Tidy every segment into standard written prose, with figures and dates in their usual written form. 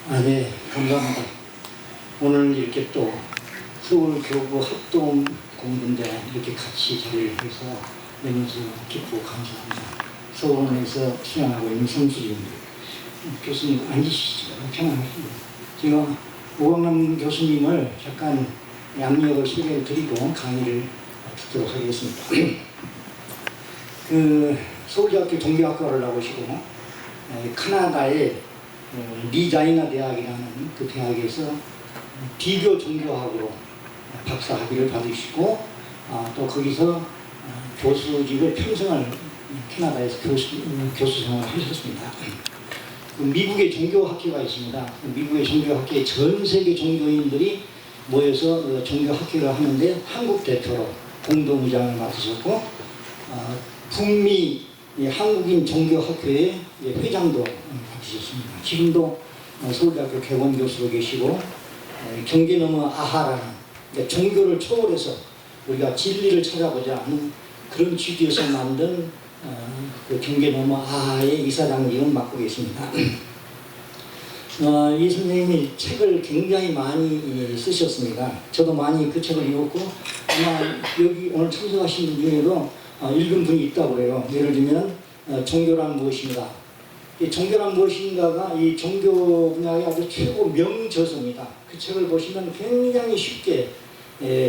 네, 감사합니다. 오늘 이렇게 또 서울교구 합동 공부인데 이렇게 같이 자리를 해서 너무 기쁘고 감사합니다. 서울원에서 수양하고 있는 성수진 교수님 앉으시죠. 편안하시죠. 제가 오광남 교수님을 잠깐 양력을 소개해 드리고 강의를 듣도록 하겠습니다. 서울대학교 종교학과를 나오시고 캐나다의 리자이나 대학이라는 그 대학에서 비교 종교학으로 박사학위를 받으시고 또 거기서 교수직을 평생을 캐나다에서 교수 생활을 하셨습니다. 미국의 종교학회가 있습니다. 미국의 종교학회에 전 세계 종교인들이 모여서 종교학회를 하는데 한국 대표로 공동의장을 맡으셨고 북미 한국인 종교학회의 회장도 맡으셨습니다. 지금도 서울대학교 개원교수로 계시고 경계 너머 아하라는 종교를 초월해서 우리가 진리를 찾아보자 하는 그런 취지에서 만든 그 경계 너머 아하의 이사장님을 맡고 계십니다. 이 선생님이 책을 굉장히 많이 쓰셨습니다. 저도 많이 그 책을 읽었고 아마 여기 오늘 참석하신 분 중에도 읽은 분이 있다고 그래요. 예를 들면 종교란 무엇인가. 이 종교란 무엇인가가 이 종교 분야의 아주 최고 명저서입니다. 그 책을 보시면 굉장히 쉽게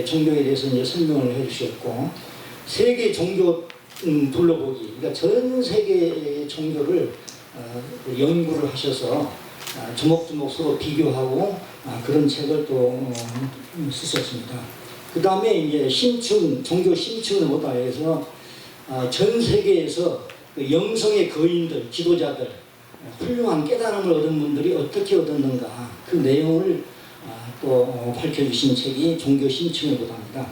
종교에 대해서 이제 설명을 해주셨고 세계 종교 둘러보기, 그러니까 전 세계의 종교를 연구를 하셔서 조목조목 서로 비교하고 그런 책을 또 쓰셨습니다. 그 다음에 이제 신춘, 종교 신춘을 보다 해서 전 세계에서 그 영성의 거인들, 지도자들, 훌륭한 깨달음을 얻은 분들이 어떻게 얻었는가 그 내용을 또 밝혀주신 책이 종교 신춘을 보다입니다.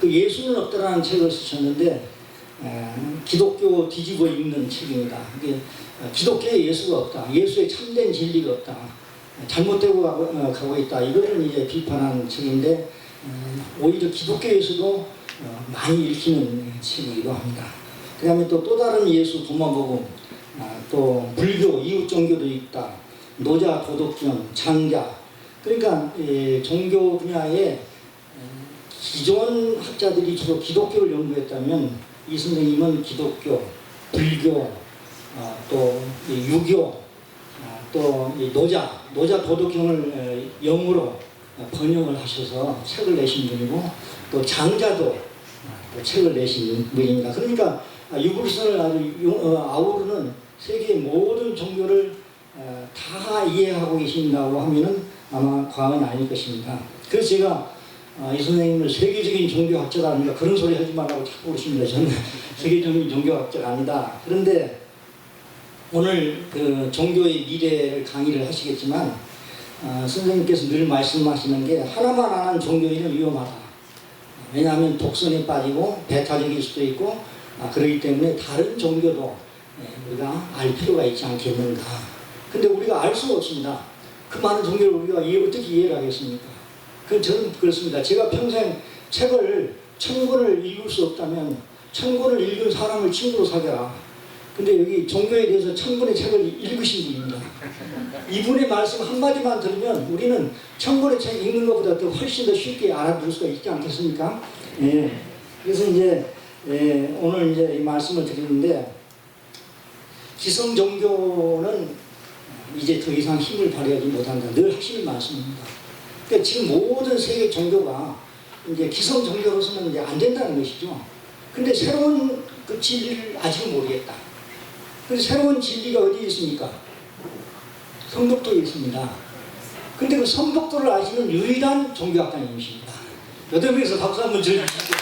그 예수는 없다라는 책을 쓰셨는데 기독교 뒤집어 읽는 책입니다. 기독교에 예수가 없다, 예수의 참된 진리가 없다, 잘못되고 가고 있다, 이거를 이제 비판한 책인데 오히려 기독교에서도 많이 읽히는 책이기도 합니다. 그 다음에 또 다른 예수 도마복음, 또 불교 이웃 종교도 있다, 노자 도덕경, 장자. 그러니까 종교 분야에 기존 학자들이 주로 기독교를 연구했다면 이 선생님은 기독교, 불교, 또 유교, 또 노자 도덕경을 영어로 번역을 하셔서 책을 내신 분이고 또 장자도 책을 내신 분입니다. 그러니까 유불선을 아주 아우르는 세계의 모든 종교를 다 이해하고 계신다고 하면은 아마 과언이 아닐 것입니다. 그래서 제가 이 선생님을 세계적인 종교학자가 아닙니다. 그런 소리 하지 말라고 자꾸 그러십니다. 저는 세계적인 종교학자가 아니다. 그런데 오늘 그 종교의 미래를 강의를 하시겠지만 선생님께서 늘 말씀하시는 게 하나만 아는 종교인은 위험하다. 왜냐하면 독선에 빠지고 배타적일 수도 있고 그렇기 때문에 다른 종교도 우리가 알 필요가 있지 않겠는가. 근데 우리가 알 수가 없습니다. 그 많은 종교를 우리가 어떻게 이해를 하겠습니까? 저는 그렇습니다. 제가 평생 책을 1000권을 읽을 수 없다면 1000권을 읽은 사람을 친구로 사겨라. 근데 여기 종교에 대해서 1000권의 책을 읽으신 분입니다. 이분의 말씀 한마디만 들으면 우리는 1000권의 책 읽는 것보다 더 훨씬 더 쉽게 알아들 수가 있지 않겠습니까? 그래서 이제 오늘 이제 이 말씀을 드리는데 기성 종교는 이제 더 이상 힘을 발휘하지 못한다. 늘 하시는 말씀입니다. 그러니까 지금 모든 세계 종교가 이제 기성 종교로서는 이제 안 된다는 것이죠. 근데 새로운 그 진리를 아직은 모르겠다. 그래서 새로운 진리가 어디 있습니까? 성덕도에 있습니다. 근데 그 성덕도를 아시는 유일한 종교학자님이십니다. 여덟 명에서 박수 한번 쳐주시죠.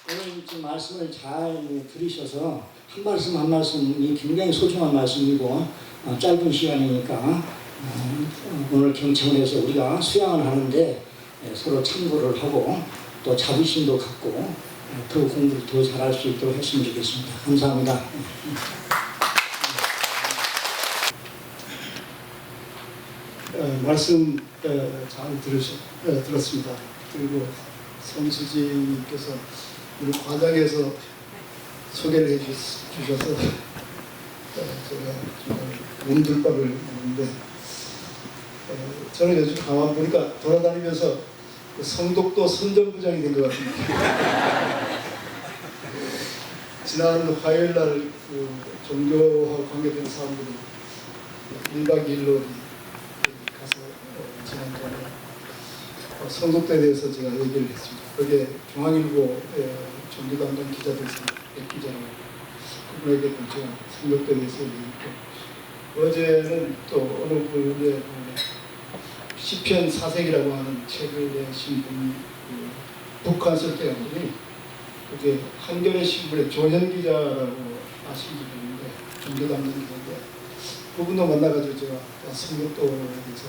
오늘 지금 말씀을 잘 들으셔서 한 말씀 한 말씀이 굉장히 소중한 말씀이고 짧은 시간이니까 오늘 경청을 해서 우리가 수양을 하는데 서로 참고를 하고 또 자부심도 갖고 더 공부를 더 잘할 수 있도록 했으면 좋겠습니다. 감사합니다. 말씀 잘 들었습니다. 그리고 성수진님께서 우리 과장에서 소개를 해주셔서 제가 정말 몸둘 바를 모르는데 저는 요즘 가만 보니까 돌아다니면서 그 성독도 선정부장이 된 것 같습니다. 지난 화요일 날그 종교와 관계된 사람들이 1박 2일로 가서 지난번에 성독도에 대해서 제가 얘기를 했습니다. 그게 중앙일보 종교 담당 기자들에서 기자라고 그분에게 제가 성독도에 대해서 얘기했고, 어제는 또 어느 분의 시편 사색이라고 하는 책을 내신 분이 북한 쓸때한 분이 그게 한겨레 신문의 조현 기자라고 아시는 분인데 종교 담당 기자인데 그분도 만나가지고 제가 성독도에 대해서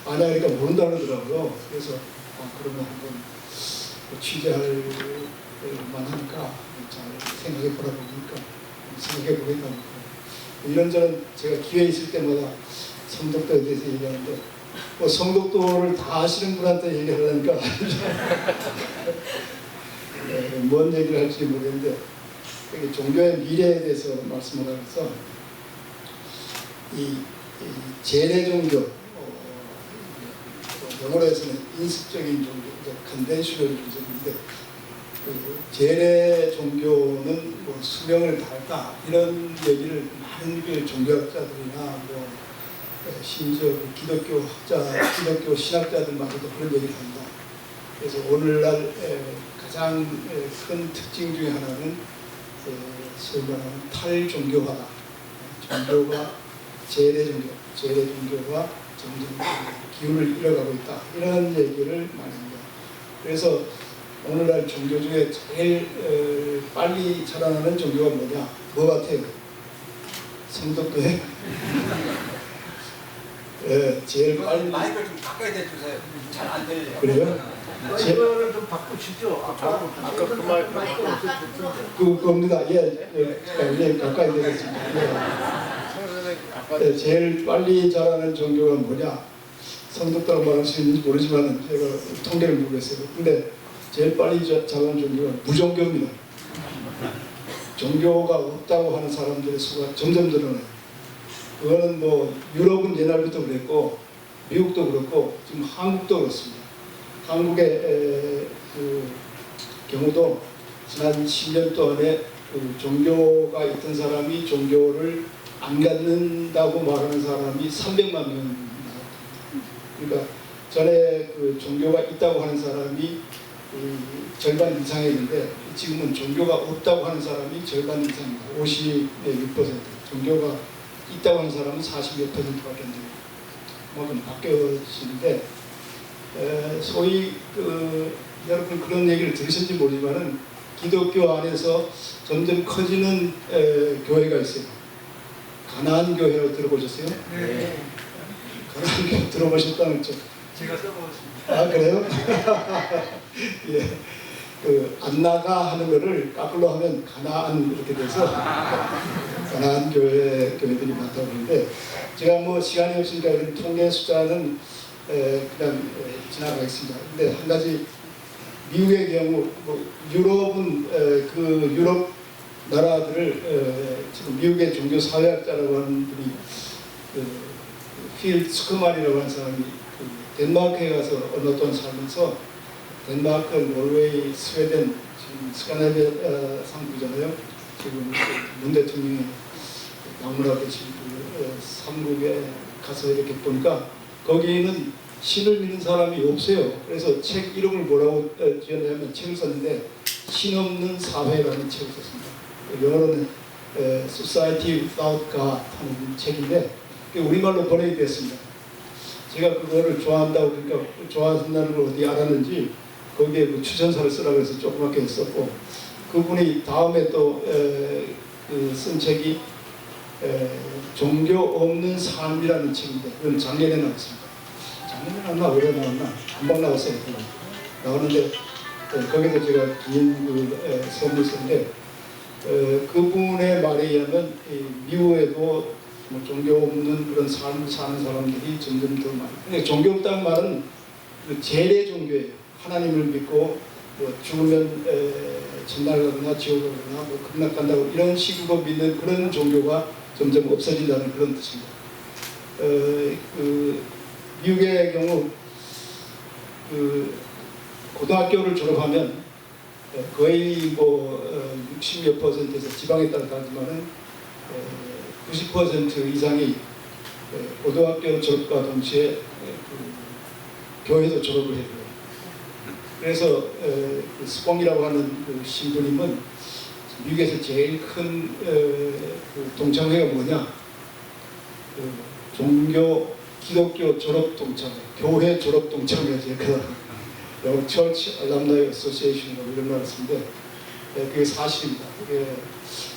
만약이니까 모른다 그러더라고요. 그래서 그러면 한번 취재할 만하니까 잘 생각해 보라고 하니까 생각해 보겠다고 이런저런 제가 기회 있을 때마다 성독도에 대해서 얘기하는데 성독도를 다 아시는 분한테 얘기하려니까 뭔 얘기를 할지 모르겠는데 종교의 미래에 대해서 말씀을 하면서 이 제례 종교, 영어로 해서는 인습적인 종교, 컨벤셔널 종교인데 그 제례 종교는 뭐 수명을 다했다 이런 얘기를 많은 그 종교학자들이나 뭐 심지어 기독교 학자, 기독교 신학자들마저도 그런 얘기를 합니다. 그래서 오늘날 가장 큰 특징 중에 하나는 소위 말하는 탈종교화다. 종교가 제례 종교가 점점 기운을 잃어가고 있다. 이런 얘기를 많이 합니다. 그래서 오늘날 종교 중에 제일 빨리 자라나는 종교가 뭐냐? 뭐 같아요? 성독교회? 예, 제일 빨리. 마이크를 좀 가까이 대주세요. 잘 안 들려요. 그래요? 마이크를 좀 바꾸시죠. 아까 그 마이크 그겁니다. 예, 가까이 되겠습니다. 예, 제일 빨리 자라는 종교가 뭐냐? 성독도라고 말할 수 있는지 모르지만 제가 통계를 모르겠어요. 근데 제일 빨리 자라는 종교가 무종교입니다. 종교가 없다고 하는 사람들의 수가 점점 늘어나요. 그거는 뭐 유럽은 옛날부터 그랬고 미국도 그렇고 지금 한국도 그렇습니다. 한국의 그 경우도 지난 10년 동안에 그 종교가 있던 사람이 종교를 안 갖는다고 말하는 사람이 300만 명입니다. 그러니까 전에 그 종교가 있다고 하는 사람이 절반 이상이었는데 지금은 종교가 없다고 하는 사람이 절반 이상입니다. 56%. 종교가 있다고 하는 사람은 40몇 %밖에 안 됩니다. 그만큼 바뀌어지는데 소위 여러분 그런 얘기를 들으셨는지 모르지만은 기독교 안에서 점점 커지는 교회가 있어요. 가나안 교회라고 들어보셨어요? 네. 가나안 교회 들어보셨다는 거 제가 써보겠습니다. 아 그래요? 예. 그 안나가 하는 거를 까불로 하면 가나안 이렇게 돼서 가나안 교회들이 많다고 그러는데 제가 뭐 시간이 없으니까 이런 통계 숫자는 그냥 지나가겠습니다. 근데 한 가지 미국의 경우 뭐 유럽은 그 유럽 나라들을 지금 미국의 종교 사회학자라고 하는 분이 필 스크만이라고 하는 사람이 덴마크에 가서 어느 동안 살면서 덴마크, 노르웨이, 스웨덴 지금 스칸디네비아 상국이잖아요. 지금 문 대통령이 방문하고 계신 그 3국에 가서 이렇게 보니까 거기에는 신을 믿는 사람이 없어요. 그래서 책 이름을 뭐라고 지었냐면 책을 썼는데 신 없는 사회라는 책을 썼습니다. 영어로는 Society Without God 하는 책인데 우리말로 번역이 됐습니다. 제가 그거를 좋아한다고 그러니까 좋아한다는 걸 어디 알았는지 거기에 그 추천사를 쓰라고 해서 조그맣게 썼고 그분이 다음에 또 쓴 책이 종교 없는 삶이라는 책인데 그건 작년에 나왔습니다. 작년에 나왔나 올해 나왔나 금방 나왔어요. 나왔는데 거기도 제가 긴 선물 썼는데 그분의 말에 의하면 미국에도 뭐 종교 없는 그런 삶을 사는 사람들이 점점 더 많이. 근데 종교 없다는 말은 그 제례 종교예요. 하나님을 믿고 뭐 죽으면 천당 가거나 지옥을 가거나 뭐 극락 간다고 이런 식으로 믿는 그런 종교가 점점 없어진다는 그런 뜻입니다. 그 미국의 경우 그 고등학교를 졸업하면 거의 뭐 60몇 %에서 지방에 따라 다르지만은 90% 이상이 고등학교 졸업과 동시에 그 교회도 졸업을 해요. 그래서 그 스봉이라고 하는 그 신부님은 미국에서 제일 큰 그 동창회가 뭐냐? 그 종교 기독교 졸업 동창회, 교회 졸업 동창회 제가 Church Alumni Association 이런 말을 쓰는데 그게 사실입니다.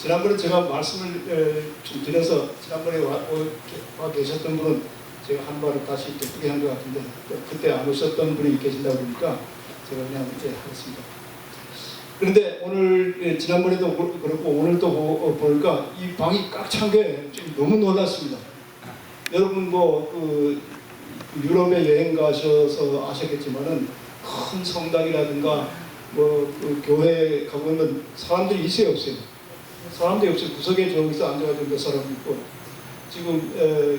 지난번에 제가 말씀을 좀 드려서 지난번에 와 계셨던 분은 제가 한 말을 다시 되풀이 한 것 같은데 그때 안 오셨던 분이 계신다고 그러니까 제가 그냥 하겠습니다. 그런데 오늘 지난번에도 그렇고 오늘도 보니까 이 방이 꽉 찬 게 너무 놀랐습니다. 여러분 그 유럽에 여행 가셔서 아셨겠지만은 큰 성당이라든가 그 교회 가보면 사람들이 있어요 없어요? 사람들이 없어요. 구석에 저기서 앉아가지고 몇 사람 있고 지금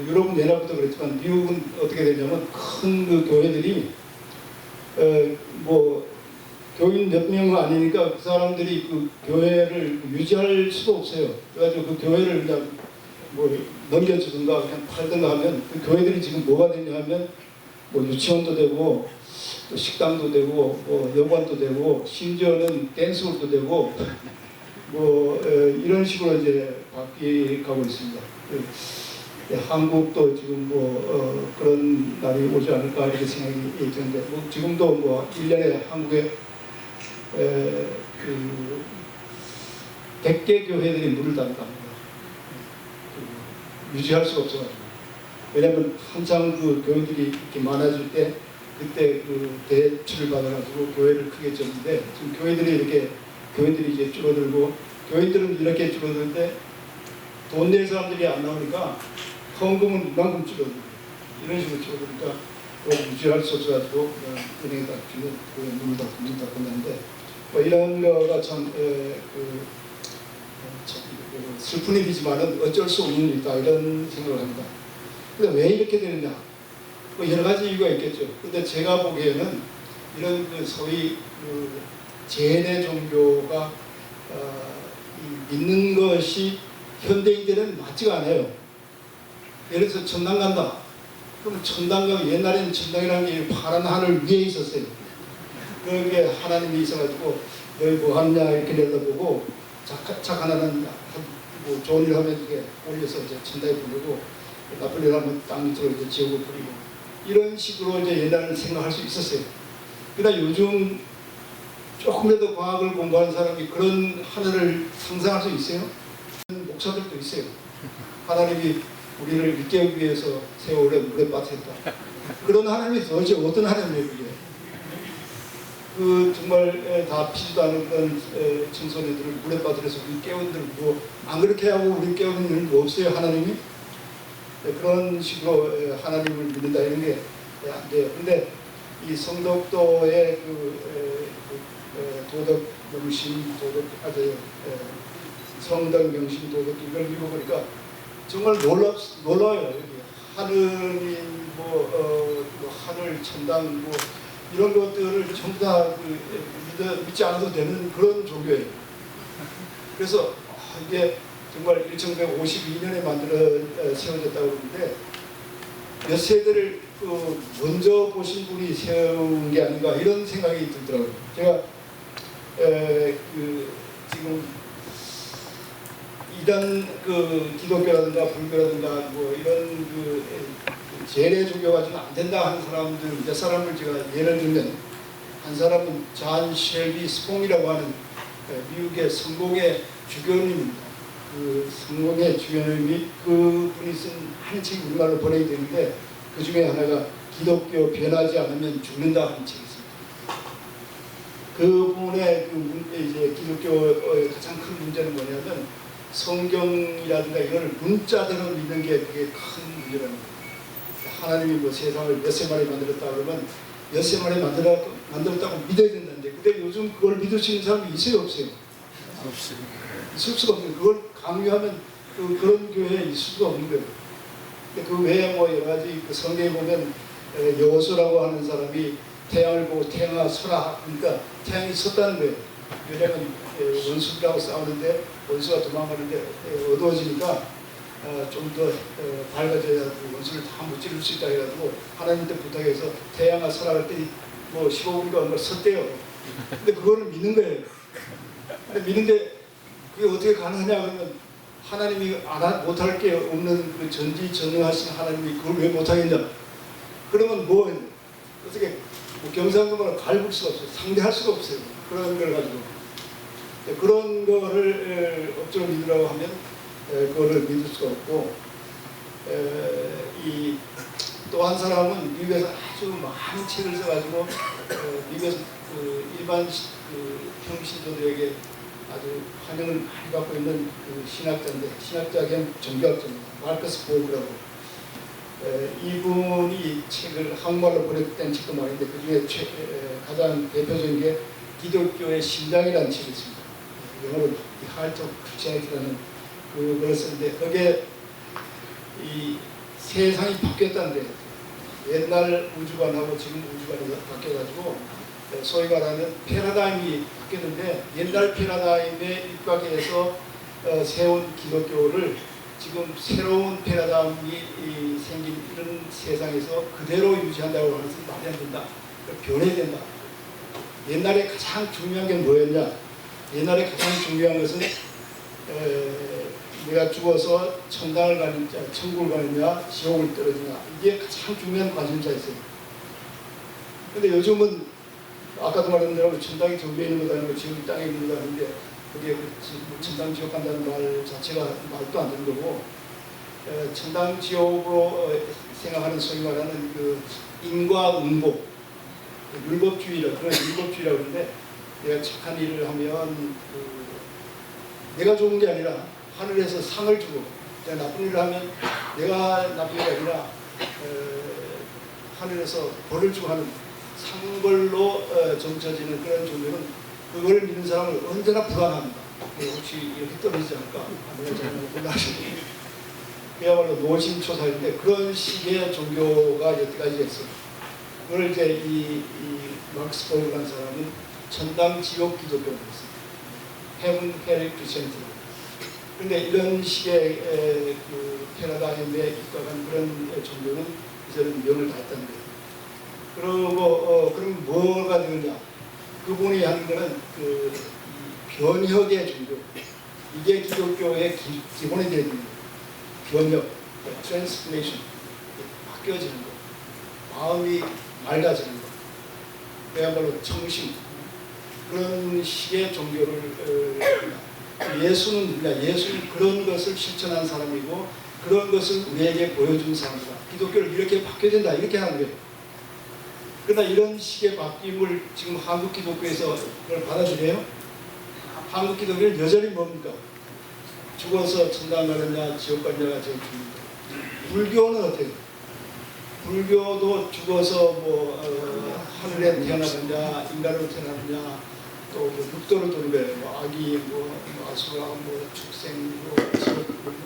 유럽은 옛날부터 그랬지만 미국은 어떻게 되냐면 큰 그 교회들이 뭐 교인 몇 명은 아니니까 그 사람들이 그 교회를 유지할 수도 없어요. 그래가지고 그 교회를 그냥 뭐 넘겨주든가 그냥 팔든가 하면 그 교회들이 지금 뭐가 되냐 하면 뭐 유치원도 되고 또 식당도 되고 뭐 여관도 되고 심지어는 댄스홀도 되고 뭐 이런 식으로 이제 바뀌어가고 있습니다. 한국도 지금 뭐 그런 날이 오지 않을까 이렇게 생각이 드는데 뭐 지금도 뭐 1년에 한국에 그 100개 교회들이 물을 담답니다. 유지할 수가 없어가지고. 왜냐면 한창 그 교회들이 이렇게 많아질 때 그때 그 대출을 받아가지고 교회를 크게 졌는데 지금 교회들이 이제 줄어들고 교회들은 이렇게 줄어드는데 돈 낼 사람들이 안 나오니까 헌금은 이만큼 줄어들고 이런 식으로 줄어드니까 유지할 수 없어가지고 은행에다 주면 문을 닫고 났는데 뭐 이런 거가 참 슬픈 일이지만은 어쩔 수 없는 일이다 이런 생각을 합니다. 근데 왜 이렇게 되느냐? 뭐 여러 가지 이유가 있겠죠. 근데 제가 보기에는 이런 그 소위 그 제내 종교가 믿는 것이 현대인들은 맞지가 않아요. 예를 들어서 천당 간다. 그럼 천당 가면 옛날에는 천당이라는 게 파란 하늘 위에 있었어요. 그게 하나님이 있어가지고 너희 뭐 하느냐 이렇게 내다보고 착한 하나는 뭐 좋은 일 하면 이게 올려서 이제 천당에 보내고 나쁜 일 하면 땅 밑으로 이제 지옥을 뿌리고 이런 식으로 이제 옛날에는 생각할 수 있었어요. 그러나 요즘 조금이라도 과학을 공부하는 사람이 그런 하늘을 상상할 수 있어요? 목사들도 있어요. 하나님이 우리를 일깨우기 위해서 세월에 물에 빠뜨렸다. 그런 하나님이 도대체 어떤 하나님이에요, 그게? 그 정말 다 피지도 않은 그런 청소년들을 물에 빠뜨려서 우리 깨우는들 안 그렇게 하고 우리 깨우는 일은 뭐 없어요, 하나님이? 그런 식으로 하나님을 믿는다 이런 게 안 돼요. 근데 이 성덕도의 도덕 명심, 성덕 명심 도덕 이걸 읽어보니까 정말 놀라워요. 여기 하느님 하늘 천당 이런 것들을 전부 다 믿지 않아도 되는 그런 종교예요. 그래서 이게 정말 1152년에 세워졌다고 그러는데 몇 세대를 먼저 보신 분이 세운 게 아닌가 이런 생각이 들더라고요. 제가 지금 이단 기독교라든가 불교라든가 뭐 이런 제례 종교가 지금 안 된다 하는 사람들 몇 사람을 제가 예를 들면 한 사람은 잔 쉘비 스퐁이라고 하는 미국의 성공의 주교님입니다. 그 성공의 주교님이 그분이 쓴 한 책이 우리말로 번역이 되는데 그 중에 하나가 기독교 변하지 않으면 죽는다 하는 책이 있습니다. 그분의 이제 기독교의 가장 큰 문제는 뭐냐면 성경이라든가 이걸 문자대로 믿는 게 그게 큰 문제라는 거예요. 하나님이 뭐 세상을 몇세 마리 만들었다 그러면 몇세 마리 만들었다고 믿어야 된다는데 근데 요즘 그걸 믿을 수 있는 사람이 있어요 없어요? 있을 수가 없는 그걸 강요하면 그런 교회에 있을 수가 없는 거예요. 근데 그 외에 뭐 여러 가지 그 성경에 보면 여호수아라고 하는 사람이 태양을 보고 태양아 서라 그러니까 태양이 섰다는 거예요. 왜냐하면 원수들하고 싸우는데 원수가 도망가는데 어두워지니까 좀 더 밝아져야 원수를 다 무찌를 수 있다 해가지고 하나님한테 부탁해서 태양아 서라 그랬더니 뭐 15분인가 얼마 섰대요. 근데 그거를 믿는 거예요. 근데 믿는데 그게 어떻게 가능하냐 그러면 하나님이 못할 게 없는 그 전지전능하신 하나님이 그걸 왜 못하겠냐? 그러면 뭐 어떻게 경상도만 갈굴 수가 없어요. 상대할 수가 없어요. 그런 걸 가지고 그런 거를 억지로 믿으라고 하면 그거를 믿을 수가 없고 이 또 한 사람은 미국에서 아주 많은 책을 써가지고 미국에서 그 일반 평신도들에게 아주 환영을 많이 받고 있는 그 신학자인데 신학자 겸 종교학자입니다. 마르커스 보그라고 이분이 책을 한국말로 번역된 책도 많은데 그 중에 가장 대표적인 게 기독교의 심장이라는 책이 있습니다. 영어로 Heart of Christianity라는 그걸 썼는데 거기에 이 세상이 바뀌었다는데 옛날 우주관하고 지금 우주관이 바뀌어가지고 소위 말하는 패러다임이 바뀌었는데 옛날 패러다임에 입각해서 세운 기독교를 지금 새로운 패러다임이 생긴 이런 세상에서 그대로 유지한다고 하는 것은 말이 안 된다. 변해야 된다. 옛날에 가장 중요한 게 뭐였냐? 옛날에 가장 중요한 것은 내가 죽어서 천당을 가느냐, 천국을 가느냐, 지옥을 떨어지냐 이게 가장 중요한 관심사였어요. 근데 요즘은 아까도 말한 대로 천당이 저기에 있는 것도 아니고 지옥이 땅에 있는 것도 아닌데 그게 천당 지옥 간다는 말 자체가 말도 안 되는 거고 천당 지옥으로 생각하는 소위 말하는 그 인과응보 율법주의라 그런 율법주의라고 하는데 내가 착한 일을 하면 내가 좋은 게 아니라 하늘에서 상을 주고 내가 나쁜 일을 하면 내가 나쁜 게 아니라 하늘에서 벌을 주고 하는 상벌로 점쳐지는 그런 종교는 그걸 믿는 사람은 언제나 불안합니다. 혹시 이렇게 떨어지지 않을까? 내가 잘못 몰라하시니 그야말로 노심초사인데 그런 식의 종교가 여태까지 있어요. 그걸 이제 이 막스 보그라는 사람은 천당 지옥 기독교를 했습니다. Heaven, Hell, Christianity. 그런데 이런 식의 그 패러다임에 입각한 그런 종교는 이제는 명을 닫았다는 거예요. 그리고 그럼 뭐가 되느냐? 그분이 하는 거는 그 변혁의 종교. 이게 기독교의 기본이 되는 거예요. 변혁, 트랜스포메이션, 바뀌어지는 거, 마음이 맑아지는 거, 그야말로 정신 그런 식의 종교를 예수는 누구냐? 예수는 그런 것을 실천한 사람이고 그런 것을 우리에게 보여준 사람이다. 기독교를 이렇게 바뀌어야 된다 이렇게 하는 거예요. 그러나 이런 식의 바뀜을 지금 한국 기독교에서 그걸 받아들여요? 한국 기독교는 여전히 뭡니까? 죽어서 천당 가느냐 지옥 가느냐가 제일 중요합니다. 불교는 어때요? 불교도 죽어서 하늘에 태어나느냐 인간으로 태어나느냐 또 육도를 도는 거예요. 아기, 아수라, 축생,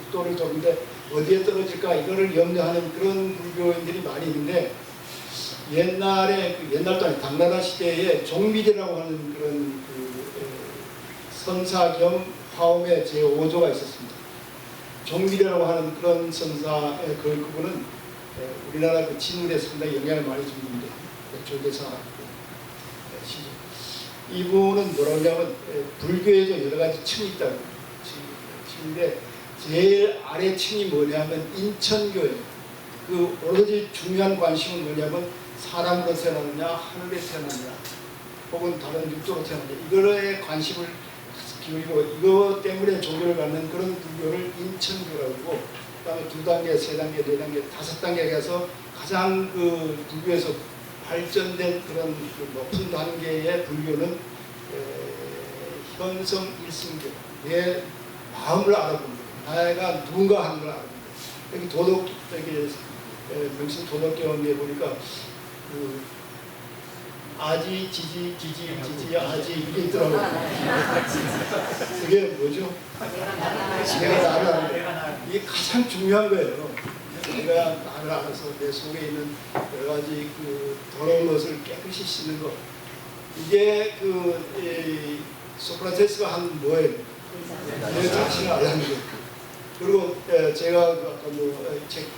육도를 도는데 어디에 떨어질까 이거를 염려하는 그런 불교인들이 많이 있는데 옛날에 옛날도 아니 당나라 시대에 종미대라고 하는 그런 선사 겸 화엄의 제5조가 있었습니다. 종미대라고 하는 그런 선사의 그분은 우리나라 그 진울에 상당히 영향을 많이 준 분인데 조계사 시집. 이분은 뭐라고 하냐면 불교에도 여러 가지 층이 있다고 층인데 제일 아래 층이 뭐냐면 인천교예요. 그 오로지 중요한 관심은 뭐냐면 사람으로 태어나느냐 하늘에 태어나느냐 혹은 다른 육도로 태어나느냐 이거에 관심을 기울이고 이것 때문에 종교를 갖는 그런 불교를 인천교라고 하고 그다음에 2단계, 3단계, 4단계, 5단계에 가서 가장 그 불교에서 발전된 그런 그 높은 단계의 불교는 현성 일승교 내 마음을 알아보는 거예요. 내가 누군가 하는 걸 알아보는 거예요. 여기 도덕 여기 명신 도덕경에 보니까 그 아지, 지지, 아지 이게 있더라고요. 그게 뭐죠? 내가 나를 아는 이게 가장 중요한 거예요. 내가 나를 알아서 내 속에 있는 여러 가지 그 더러운 것을 깨끗이 씻는 것. 이게 소크라테스가 한 뭐예요? 내 자신을 알라는 거. 그리고 제가 아까 뭐책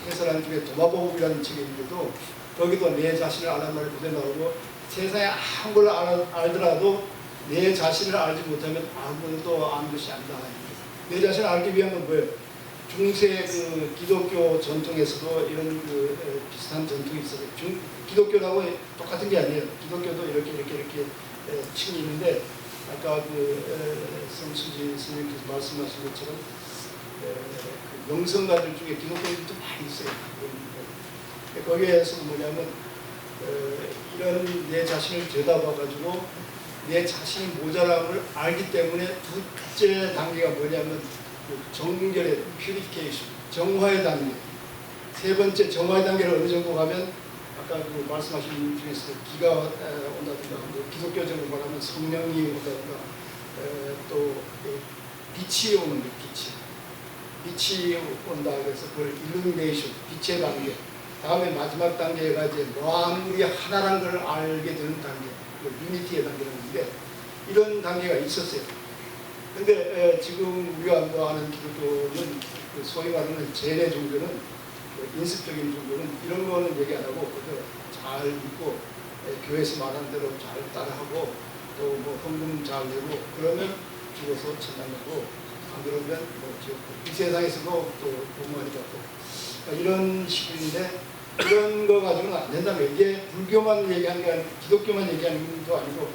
해설한 중에 도마보국이라는 책이 있는데도 거기도 내 자신을 알라는 말이 그대로 나오고 세상에 아무걸 알더라도 내 자신을 알지 못하면 아무것도 아는 것이 아니다. 내 자신을 알기 위한 건 뭐예요? 중세 그 기독교 전통에서도 이런 비슷한 전통이 있어요. 기독교라고 똑같은 게 아니에요. 기독교도 이렇게 층이 있는데 아까 성수지 스님께서 말씀하신 것처럼 그 명성가들 중에 기독교인도 많이 있어요. 거기에서 뭐냐면 이런 내 자신을 들여다봐가지고 내 자신이 모자람을 알기 때문에 둘째 단계가 뭐냐면 정결의 퓨리피케이션, 정화의 단계. 세 번째 정화의 단계를 어느 정도 가면 아까 말씀하신 분 중에서 기가 온다든가 기독교적으로 말하면 성령이 온다든가 또 빛이 오는 게 빛이 온다 그래서 그걸 일루미네이션, 빛의 단계. 다음에 마지막 단계가 이제 만물이 하나라는 걸 알게 되는 단계, 유니티의 단계라는 건데 이런 단계가 있었어요. 근데 지금 우리가 아는 기독교는 소위 말하는 제례 종교는 인습적인 종교는 이런 거는 얘기 안 하고 그저 잘 믿고 교회에서 말하는 대로 잘 따라하고 또 뭐 헌금 잘 내고 그러면 죽어서 천당 가고 안 그러면 뭐 이 세상에서도 또 돈 많이 받고 이런 식인데 그런 거 가지고는 안 된다면 이게 불교만 얘기하는 게 아니고 기독교만 얘기하는 것도 아니고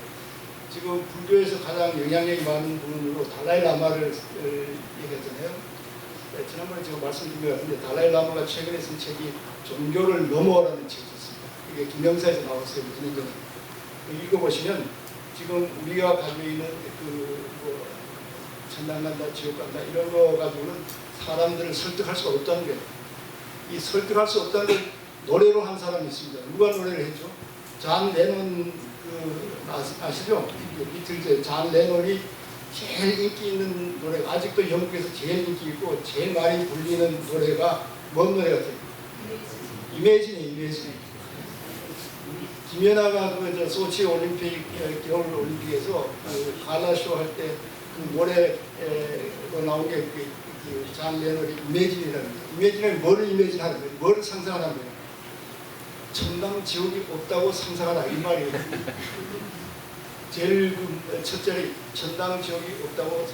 지금 불교에서 가장 영향력이 많은 분으로 달라이라마를 얘기했잖아요. 지난번에 제가 말씀드린 것 같은데 달라이라마가 최근에 쓴 책이 종교를 넘어라는 책이 있습니다. 이게 김영사에서 나왔어요. 무슨 얘기냐. 읽어보시면 지금 우리가 가지고 있는 뭐 천당 간다, 지옥 간다 이런 거 가지고는 사람들을 설득할 수가 없다는 거예요. 이 설득할 수 없다는 걸 노래로 한 사람이 있습니다. 누가 노래를 했죠? 잔 레논 아시죠? 비틀즈 잔 레논이 제일 인기 있는 노래, 아직도 영국에서 제일 인기 있고 제일 많이 불리는 노래가 뭔 노래 같아요? 이매진이에요. 김연아가 소치 올림픽 겨울 올림픽에서 갈라쇼 할 때 그 노래로 나온 게 잔 레논이 이매진이라는 거예요. 이매진은 뭐를 이매진하는 거예요? 뭐를 상상하는 거예요? 천당 지옥이 없다고 상상하라 이 말이에요. 제일 첫째는 천당 지옥이 없다고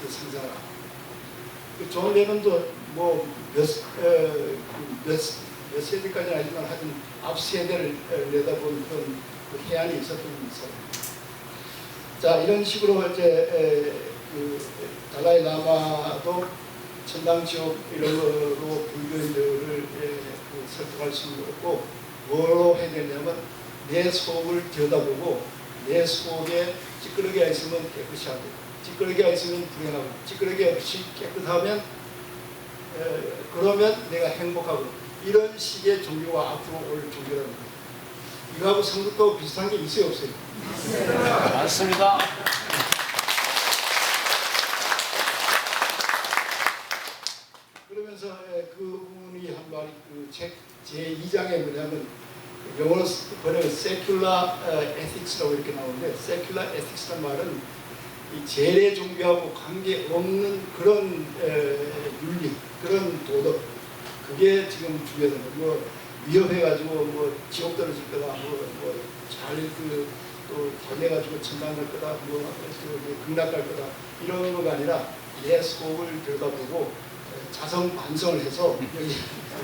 상상하라. 존 레논도 뭐 몇 세대까지는 아니지만 하여튼 앞 세대를 내다본 그런 해안이 있었던 사람. 자 이런 식으로 이제 달라이 라마도 천당 지옥 이런 거로 불교인들을 설득할 수는 없고 뭐로 해야 되냐면 내 속을 들여다보고 내 속에 찌끄러기가 있으면 깨끗이 하고 찌끄러기가 있으면 불행하고 찌끄러기가 없이 깨끗하면 그러면 내가 행복하고 이런 식의 종교가 앞으로 올 종교라는 거예요. 이거하고 성극하고 비슷한 게 있어요 없어요? 맞습니다. 그러면서 그분이 한 말이 그 책 제2장에 뭐냐면 영어로 번역은 secular ethics라고 이렇게 나오는데 secular ethics란 말은 이 재래 종교하고 관계 없는 그런 윤리, 그런 도덕 그게 지금 중요하다. 뭐 위협해가지고 뭐 지옥 떨어질 거다, 또 달래가지고 천당 갈 거다, 극락 갈 거다 이런 거가 아니라 내 속을 들여다보고 자성 반성을 해서 여기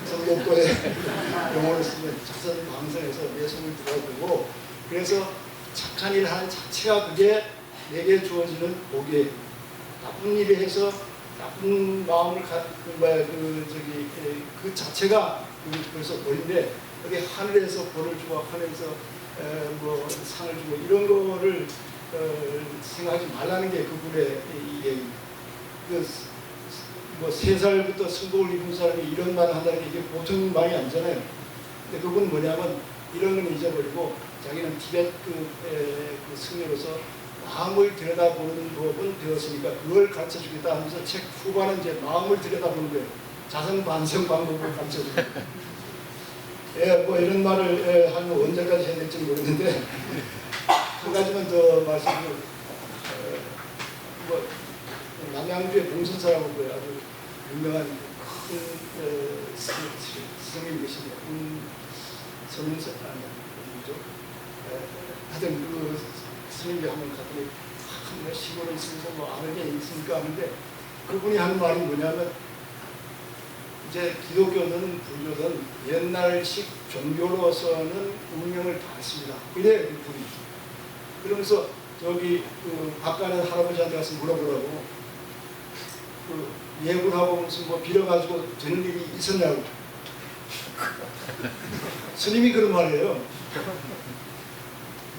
성경도에 용어를 쓰면 자성 반성해서 내 속을 들여다보고 그래서 착한 일 하는 자체가 그게 내게 주어지는 복이에요. 나쁜 일을 해서 나쁜 마음을 그 자체가 벌써 벌인데 여기 하늘에서 벌을 주고 하늘에서 뭐 상을 주고 이런 거를 생각하지 말라는 게 그분의 얘기입니다. 뭐 3살부터 성복을 입은 사람이 이런 말을 한다는 게 이게 보통 말이 아니잖아요. 근데 그건 뭐냐면 이런 건 잊어버리고 자기는 티벳 그 승려로서 마음을 들여다보는 법은 되었으니까 그걸 가르쳐주겠다 하면서 책 후반은 이제 마음을 들여다보는 거예요. 자성 반성 방법을 가르쳐주는 거예요. 뭐 이런 말을 한 언제까지 해야 될지 모르겠는데 한 가지만 더 말씀드리면 뭐 남양주의 봉선사라고 그 아주 유명한 큰 스승님 계십니다. 서문사 아니죠. 하여튼 그 스님이 한번 갔더니 한 시골에 있으면서 뭐 아는 게 있습니까 하는데 그분이 하는 말이 뭐냐면 이제 기독교든 불교든 옛날식 종교로서는 운명을 다 했습니다. 그래 그분이. 그러면서 저기 그 바깥에 할아버지한테 가서 물어보라고 그 예불하고 무슨 뭐 빌어가지고 되는 일이 있었냐고. 스님이 그런 말이에요.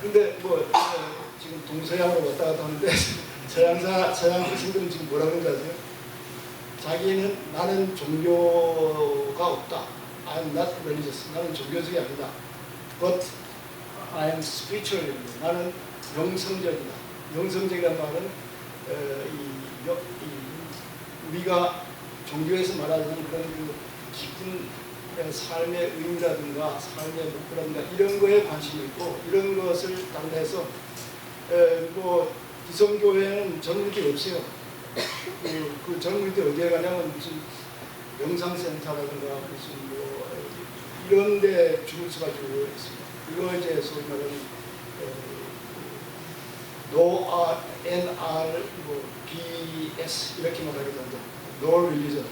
근데 뭐 지금 동서양으로 왔다 갔다 하는데 서양 학생들은 지금 뭐라 그런지 아세요? 자기는 나는 종교가 없다. I'm not religious. 나는 종교적이 아니다. But I am spiritual. 나는 영성적이다. 영성적이란 말은 우리가 종교에서 말하는 그런 그 깊은 삶의 의미라든가 삶의 목표라든가 이런 거에 관심이 있고 이런 것을 당해서 뭐 기성교회는 전문들이 없어요. 그 전문들이 어디에 가냐면 무슨 명상센터라든가 무슨 뭐 이런 데 줄을 서가지고 있습니다. 이거 이제 소위 말하는 No NR 뭐 BS 이렇게 말하기도 한다. No religion,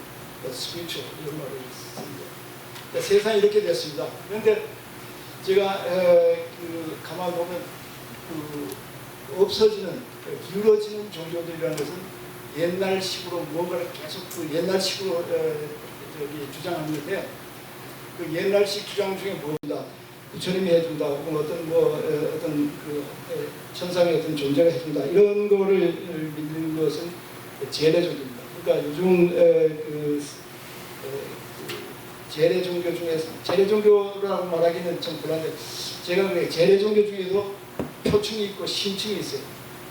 but spiritual 이런 말을 씁니다. 세상이 이렇게 됐습니다. 그런데 제가 그 가만 보면 그 없어지는 기울어지는 종교들이라는 것은 옛날식으로 무언가를 계속 그 옛날식으로 저기 주장하는데 그 옛날식 주장 중에 뭐입니다. 부처님이 해준다 혹은 어떤 뭐 어떤 그 천상의 어떤 존재가 해준다 이런 거를 믿는 것은 재래종교입니다. 그러니까 요즘 재래종교 중에서 재래종교라고 말하기는 좀 그런데 제가 그래 재래종교 중에도 표층이 있고 신층이 있어요.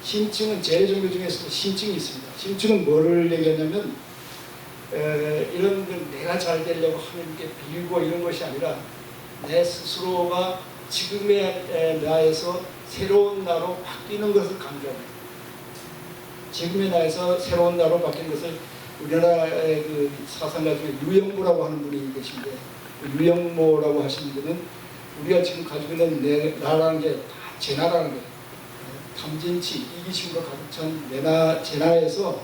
신층은 재래종교 중에서도 신층이 있습니다. 신층은 뭐를 얘기하냐면 이런 걸 내가 잘 되려고 하는 게 빌고 이런 것이 아니라 내 스스로가 지금의 나에서 새로운 나로 바뀌는 것을 강조합니다. 지금의 나에서 새로운 나로 바뀌는 것을 우리나라의 그 사상가 중에 유영모라고 하는 분이 계신데 유영모라고 하시는 분은 우리가 지금 가지고 있는 나라는 게 다 제 나라는 거예요. 탐진치, 이기심으로 가득 찬 제 나에서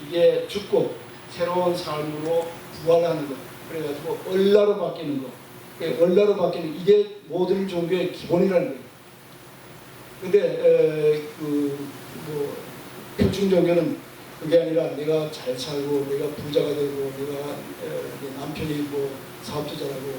이게 죽고 새로운 삶으로 부활하는 것. 그래가지고 얼라로 바뀌는 것. 얼라로 바뀌는 이게 모든 종교의 기본이라는 거예요. 근데 뭐 표충 종교는 그게 아니라 내가 잘 살고 내가 부자가 되고 내가 내 남편이 뭐 사업자라고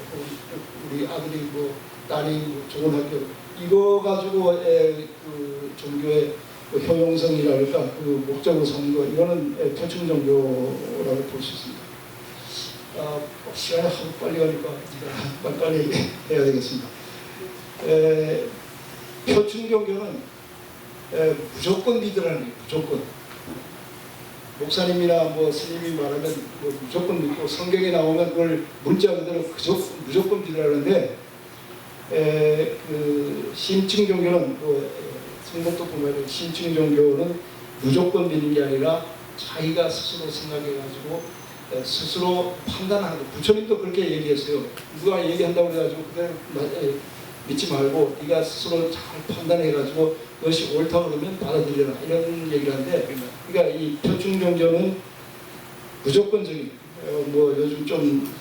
우리 아들이 뭐 딸이 뭐 좋은 학교 이거 가지고 그 종교의 그 효용성이랄까 그 목적으로 사는 거 이거는 표충 종교라고 볼 수 있습니다. 시간이 하도 빨리 가니까 빨리 해야 되겠습니다. 표충 종교는 무조건 믿으라는 거예요. 무조건. 목사님이나 뭐 스님이 말하면 뭐 무조건 믿고 성경에 나오면 그걸 문자 그대로 무조건 믿으라는데 그 심층 종교는 또 성경도 보면 심층 종교는 무조건 믿는 게 아니라 자기가 스스로 생각해가지고 스스로 판단하는 거. 부처님도 그렇게 얘기했어요. 누가 얘기한다고 그래가지고 그냥 믿지 말고 네가 스스로 잘 판단해가지고 그것이 옳다 그러면 받아들여라 이런 얘기를 하는데 그러니까 이 표충 종교는 무조건적인 뭐 요즘 좀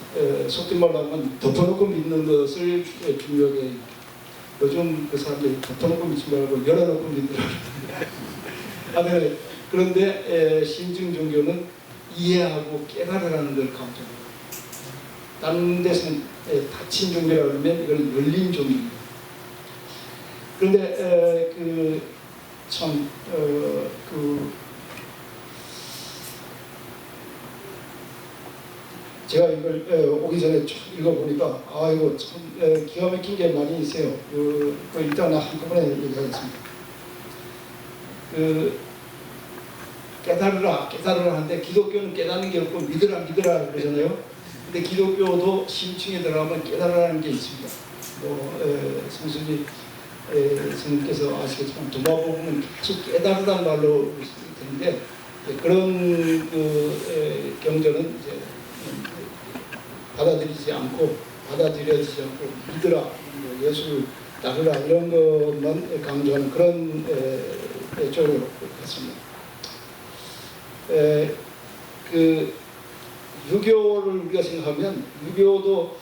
속된 말로 하면 덮어놓고 믿는 것을 중요하게 요즘 그 사람들이 덮어놓고 믿지 말고 열어놓고 믿으라고 하는데 그런데 신증 종교는 이해하고 깨달으라는 걸 강조합니다. 다른 데서는 닫힌 종교라고 하면 이건 열린 종교입니다. 그런데 제가 이걸 오기 전에 쭉 읽어보니까 아 이거 참 기가 막힌 게 많이 있어요. 일단 한꺼번에 얘기하겠습니다. 깨달으라 하는데 기독교는 깨닫는 게 없고 믿으라 그러잖아요. 근데 기독교도 심층에 들어가면 깨달으라는 게 있습니다. 성수기 성님께서 아시겠지만 도마복음은 계속 깨달으란 말로 되는데 그런 경전은 이제 받아들여지지 않고 믿으라, 예수를 따르라 이런 것만 강조하는 그런 쪽으로 갔습니다. 유교를 우리가 생각하면 유교도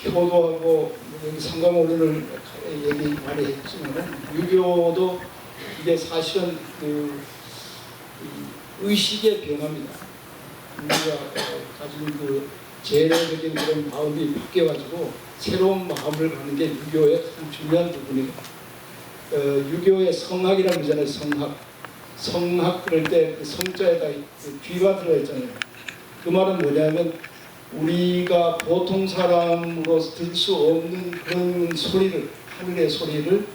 효도하고 여기 상가모리를 얘기 많이 했지만 유교도 이게 사실은 의식의 변화입니다. 우리가 가진 제도적인 그런 마음이 바뀌어가지고 새로운 마음을 갖는 게 유교의 가장 중요한 부분이에요. 유교의 성학이라고 그러잖아요. 성학 그럴 때 그 성자에다 귀가 들어있잖아요. 그 말은 뭐냐면 우리가 보통 사람으로서 들 수 없는 그런 소리를, 하늘의 소리를,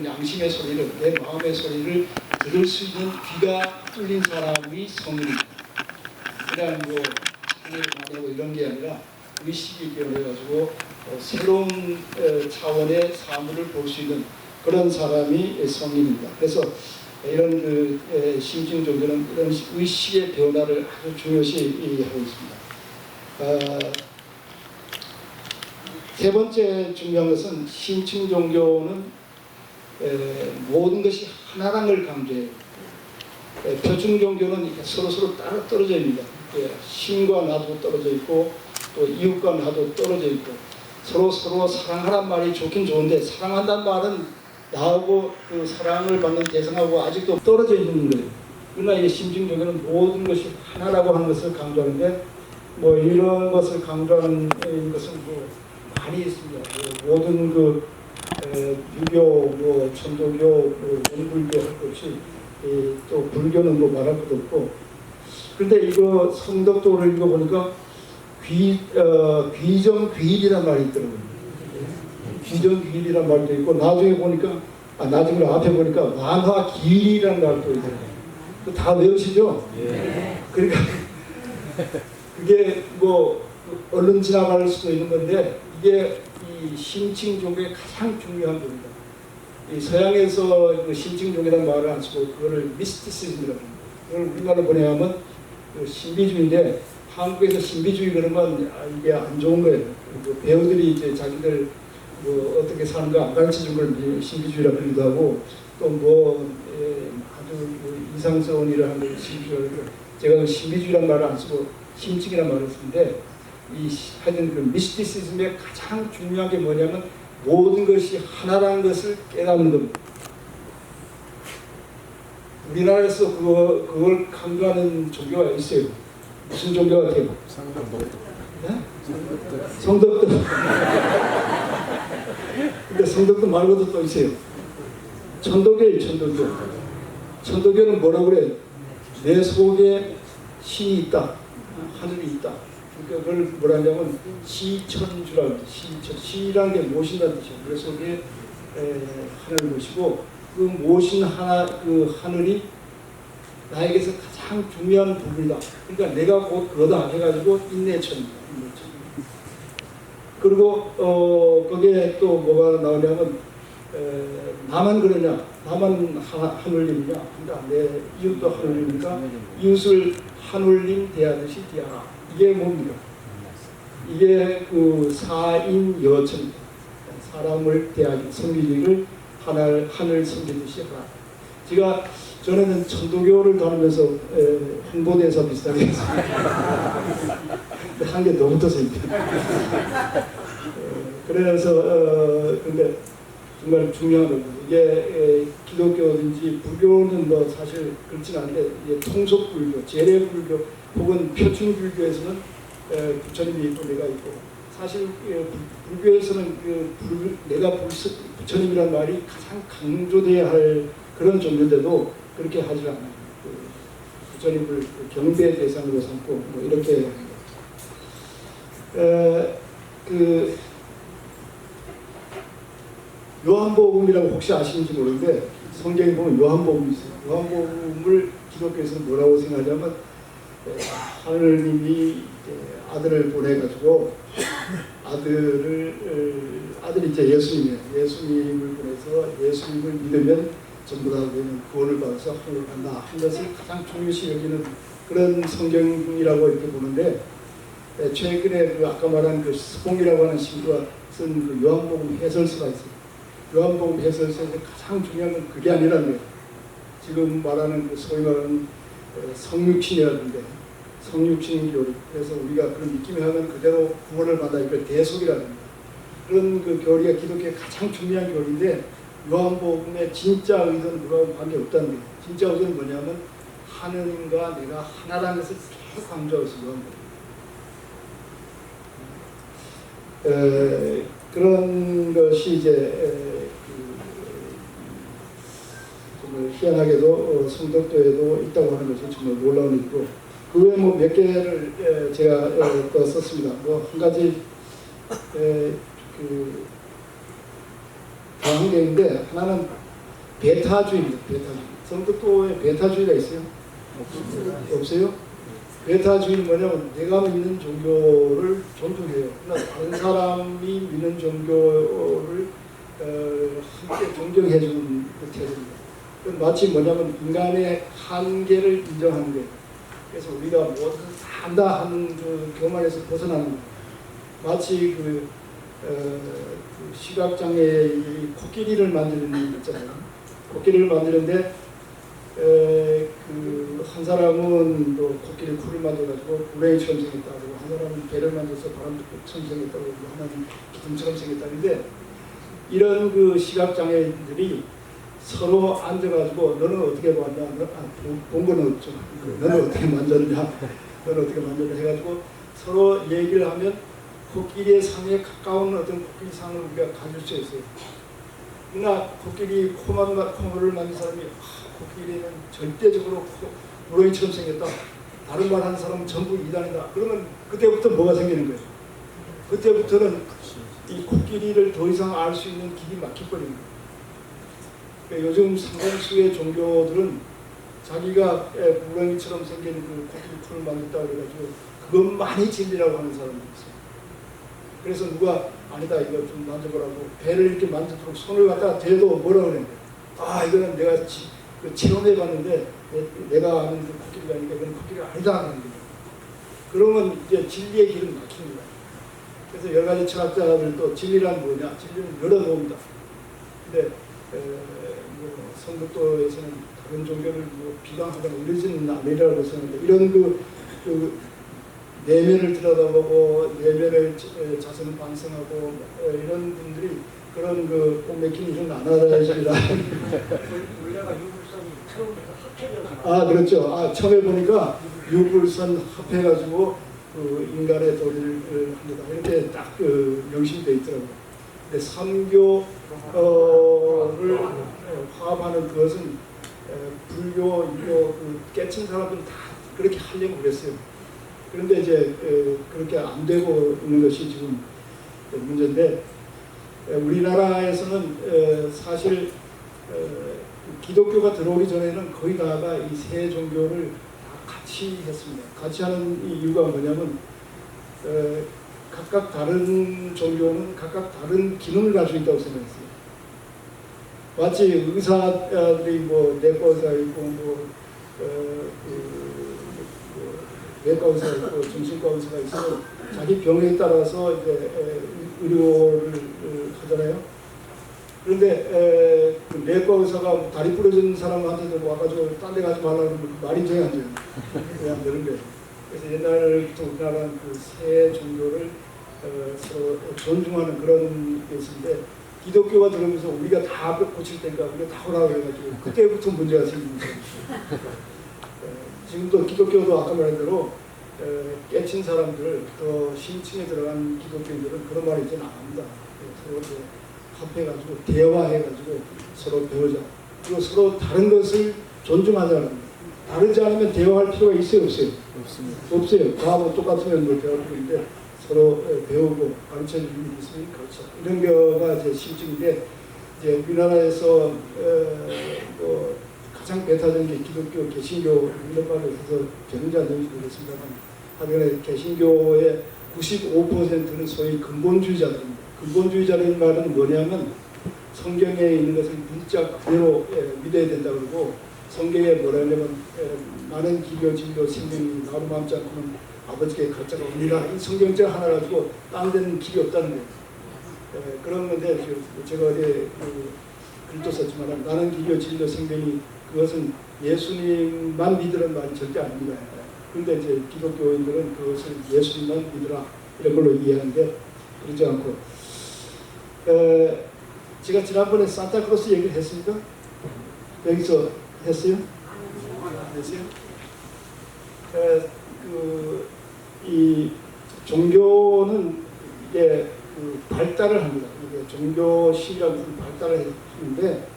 양심의 소리를, 내 마음의 소리를 들을 수 있는 귀가 뚫린 사람이 성인입니다. 그냥 하늘 만나고 이런 게 아니라 의식이 변해가지고 새로운 차원의 사물을 볼 수 있는 그런 사람이 성인입니다. 그래서 이런 심층 종교는 이런 의식의 변화를 아주 중요시 하고 있습니다. 세 번째 중요한 것은 심층 종교는 모든 것이 하나라는 걸 강조해요. 표층 종교는 서로 따로 떨어져 있습니다. 신과 나도 떨어져 있고 또 이웃과 나도 떨어져 있고 서로 사랑하란 말이 좋긴 좋은데 사랑한다는 말은 나하고 그 사랑을 받는 대상하고 아직도 떨어져 있는 거예요. 그러나 이 심층 종교는 모든 것이 하나라고 하는 것을 강조하는데 이런 것을 강조하는 것은 많이 있습니다. 모든 유교, 천도교, 원불교 할 것 없이 또 불교는 말할 것도 없고. 그런데 이거 성덕도를 읽어보니까 귀정귀일이란 말이 있더라고요. 귀정귀일이란 말도 있고 나중에 보니까 나중에 앞에 보니까 완화기일이라는 말도 있더라고요. 다 외우시죠? 예. 그러니까 그게 얼른 지나갈 수도 있는 건데 이게 이 심층 종교의 가장 중요한 부분입니다. 이 서양에서 심층 종교라는 말을 안 쓰고 그거를 미스티시즘이라고 합니다. 그걸 우리말로 번역하면 신비주의인데 한국에서 신비주의 그러면 이게 안 좋은 거예요. 배우들이 이제 자기들 어떻게 사는가 안 가르쳐 준 걸 신비주의라고 하기도 하고 또 아주 이상스러운 일을 하는 걸 신비주의라고 하고 제가 신비주의라는 말을 안 쓰고 심층이라는 말을 쓰는데 하여튼 그 미스티시즘의 가장 중요한 게 뭐냐면 모든 것이 하나라는 것을 깨닫는 겁니다. 우리나라에서 그걸 강조하는 종교가 있어요. 무슨 종교 같아요? 성덕도. 근데 성덕도 말고도 또 있어요. 천도교예요, 천도교. 천도교는 뭐라고 그래요? 내 속에 신이 있다. 하늘이 있다. 그러니까 그걸 뭐라 하냐면 시천주라고 해요. 시라는 게 모신다는 뜻이에요. 그래서 그게 하늘을 모시고 그 모신 하늘이 나에게서 가장 중요한 부분이다. 그러니까 내가 곧 그거다 해가지고 인내천입니다. 그리고 거기에 또 뭐가 나오냐면 나만 그러냐, 나만 하늘님이냐, 그러니까 내 이웃도 하늘님이니까 이웃을 하늘님 대하듯이 대하라. 이게 뭡니까? 이게 그 사인여천입니다. 사람을 대하기, 섬기기를 하늘 섬기듯이 하라. 저는 천도교를 다니면서 홍보대사 비슷하게 했습니다. 한 개 더 붙었습니다. 그래서 근데 정말 중요한 거죠. 이게 기독교든지 불교는 사실 그렇진 않은데 통속불교, 재래불교 혹은 표층불교에서는 부처님이 있고 내가 있고 사실 불교에서는 내가 부처님이라는 말이 가장 강조돼야 할 그런 종교인데도 그렇게 하지 않아요. 부처님을 경배 대상으로 삼고 뭐 이렇게 그 요한복음이라고 혹시 아시는지 모르는데 성경에 보면 요한복음이 있어요. 요한복음을 기독교에서는 뭐라고 생각하냐면 하느님이 아들을 보내가지고 아들이 이제 예수님이에요. 예수님을 보내서 예수님을 믿으면 전부 다 구원을 받아서 하늘을 간다 한 것을 가장 중요시 여기는 그런 성경이라고 이렇게 보는데 최근에 그 아까 말한 그 스봉이라고 하는 신부가 쓴 그 요한복음 해설서가 있어요. 요한복음 해설서에서 가장 중요한 건 그게 아니라는 거예요. 지금 말하는 그 소위 말하는 성육신이라는데 성육신 교리. 그래서 우리가 그런 느낌이 하면 그대로 구원을 받아 이걸 대속이라는 거예요. 그런 그 교리가 기독교의 가장 중요한 교리인데 요한복음의 진짜 의도는 누가 관계 없다는 거예요. 진짜 의도는 뭐냐면 하느님과 내가 하나라는 것을 계속 강조하고 있어요. 요한복음. 그런 것이 이제 정말 희한하게도 성덕도에도 있다고 하는 것이 정말 놀라운 일이고 그 외에 뭐 몇 개를 제가 또 썼습니다. 뭐 한 가지 더 한 개인데 하나는 베타주의입니다. 베타주의. 성덕도에 베타주의가 있어요? 없어요? 베타주의는 뭐냐면 내가 믿는 종교를 존중해요. 그러나 다른 사람이 믿는 종교를 함께 존경해주는 그 태도입니다. 마치 뭐냐면 인간의 한계를 인정하는 거예요. 그래서 우리가 모든 다 안다 하는 그 교만에서 벗어나는 거예요. 마치 그 시각장애의 코끼리를 만드는 일 있잖아요. 코끼리를 만드는데 그 한 사람은 또 코끼리 쿨을 만들어가지고 고래처럼 생겼다고, 한 사람은 배를 만들어서 바람처럼 생겼다고, 하나는 기둥처럼 생겼다는데 이런 그 시각장애인들이 서로 앉아가지고 너는 어떻게 봤냐, 본 거는 없죠. 너는 어떻게 만졌냐, 너는 어떻게 만졌냐 해가지고 서로 얘기를 하면 코끼리의 상에 가까운 어떤 코끼리 상을 우리가 가질 수 있어요. 그러나 코끼리 코를 만든 사람이 코끼리는 절대적으로 우렁이처럼 생겼다. 다른 말 하는 사람은 전부 이단이다. 그러면 그때부터 뭐가 생기는 거예요? 그때부터는 이 코끼리를 더 이상 알 수 있는 길이 막혀버리는 거예요. 그러니까 요즘 상당수의 종교들은 자기가 우렁이처럼 생긴 그 코끼리 풀을 만들었다고 해가지고 그것만이 진리라고 하는 사람이 있어요. 그래서 누가 아니다 이거 좀 만져보라고 배를 이렇게 만져도록 손을 갖다가 대도 뭐라고 그래요? 아 이거는 내가 체험해봤는데 내가 아는 그 코끼리가 아니니까 이건 코끼리가 아니다 하는 거예요. 그러면 이제 진리의 길은 막힙니다. 그래서 여러 가지 철학자들도 진리란 뭐냐? 진리는 여러 놈이다. 근데 뭐 성덕도에서는 다른 종교를 뭐 비방하거나 이러지는 아니라고 생각합니다. 이런 그 내면을 들여다보고 내면을 자선을 반성하고 이런 분들이 그런 그 뽕맥힌 일은 안 하시리라. 원래가 유불선이 처음부터 합해져서. 아 그렇죠. 아 처음에 보니까 유불선 합해가지고 그 인간의 도리를 합니다. 이렇게 딱 그 명심되어 있더라고요. 근데 삼교를 화합하는 그것은 불교, 유교 그 깨친 사람들은 다 그렇게 하려고 그랬어요. 그런데 이제 그렇게 안 되고 있는 것이 지금 문제인데 우리나라에서는 사실 기독교가 들어오기 전에는 거의 다가 이 세 종교를 다 같이 했습니다. 같이 하는 이유가 뭐냐면 각각 다른 종교는 각각 다른 기능을 가지고 있다고 생각했어요. 마치 의사들이 뭐 내과 의사 있고 뭐 외과 의사 있고 정신과 의사가 있어서 자기 병에 따라서 이제 의료를 하잖아요. 그런데 그 내과 의사가 다리 부러진 사람한테도 와가지고 딴 데 가지 말라고 하면 말이 돼야 안 돼요. 왜 안 되는 거예요. 그래서 옛날부터 우리나라는 그 세 종교를 서로 존중하는 그런 게 있는데 기독교가 들어오면서 우리가 다 고칠 때인가 우리가 다 오라고 해가지고 그때부터 문제가 생긴 거예요. 지금도 기독교도 아까 말한 대로 깨친 사람들 더 신층에 들어간 기독교인들은 그런 말 이제는 안 합니다. 서로 합해가지고 대화해가지고 서로 배우자. 그리고 서로 다른 것을 존중하자는 겁니다. 다르지 않으면 대화할 필요가 있어요, 없어요? 없습니다. 없어요. 다하고 똑같으면 뭘 배울 필요인데 서로 배우고 가르쳐 주는 게 있으면 그렇죠. 이런 거가 이제 실증인데 이제 우리나라에서 뭐 가장 배타적인 게 기독교, 개신교 이런 말을 해서 되는지 안 되는지 모르겠습니다만 하여간에 개신교의 95%는 소위 근본주의자들입니다. 근본주의자라는 말은 뭐냐면 성경에 있는 것을 문자 그대로 믿어야 된다 그러고 성경에 뭐라 하냐면 나는 길이요 진리요 생명이 나로 마음지 않고는 아버지께 갈 자가 없느니라. 이 성경책 하나 가지고 딴 데는 길이 없다는 거예요. 그런 건데 제가 어제 글도 썼지만 나는 길이요 진리요 생명이 그것은 예수님만 믿으라는 말이 절대 아닙니다. 그런데 이제 기독교인들은 그것을 예수님만 믿으라 이런 걸로 이해하는데 그러지 않고 제가 지난번에 산타크로스 얘기를 했습니까? 여기서 했어요? 했어요? 이 종교는 이게 발달을 합니다. 이게 종교 시라고 발달을 했는데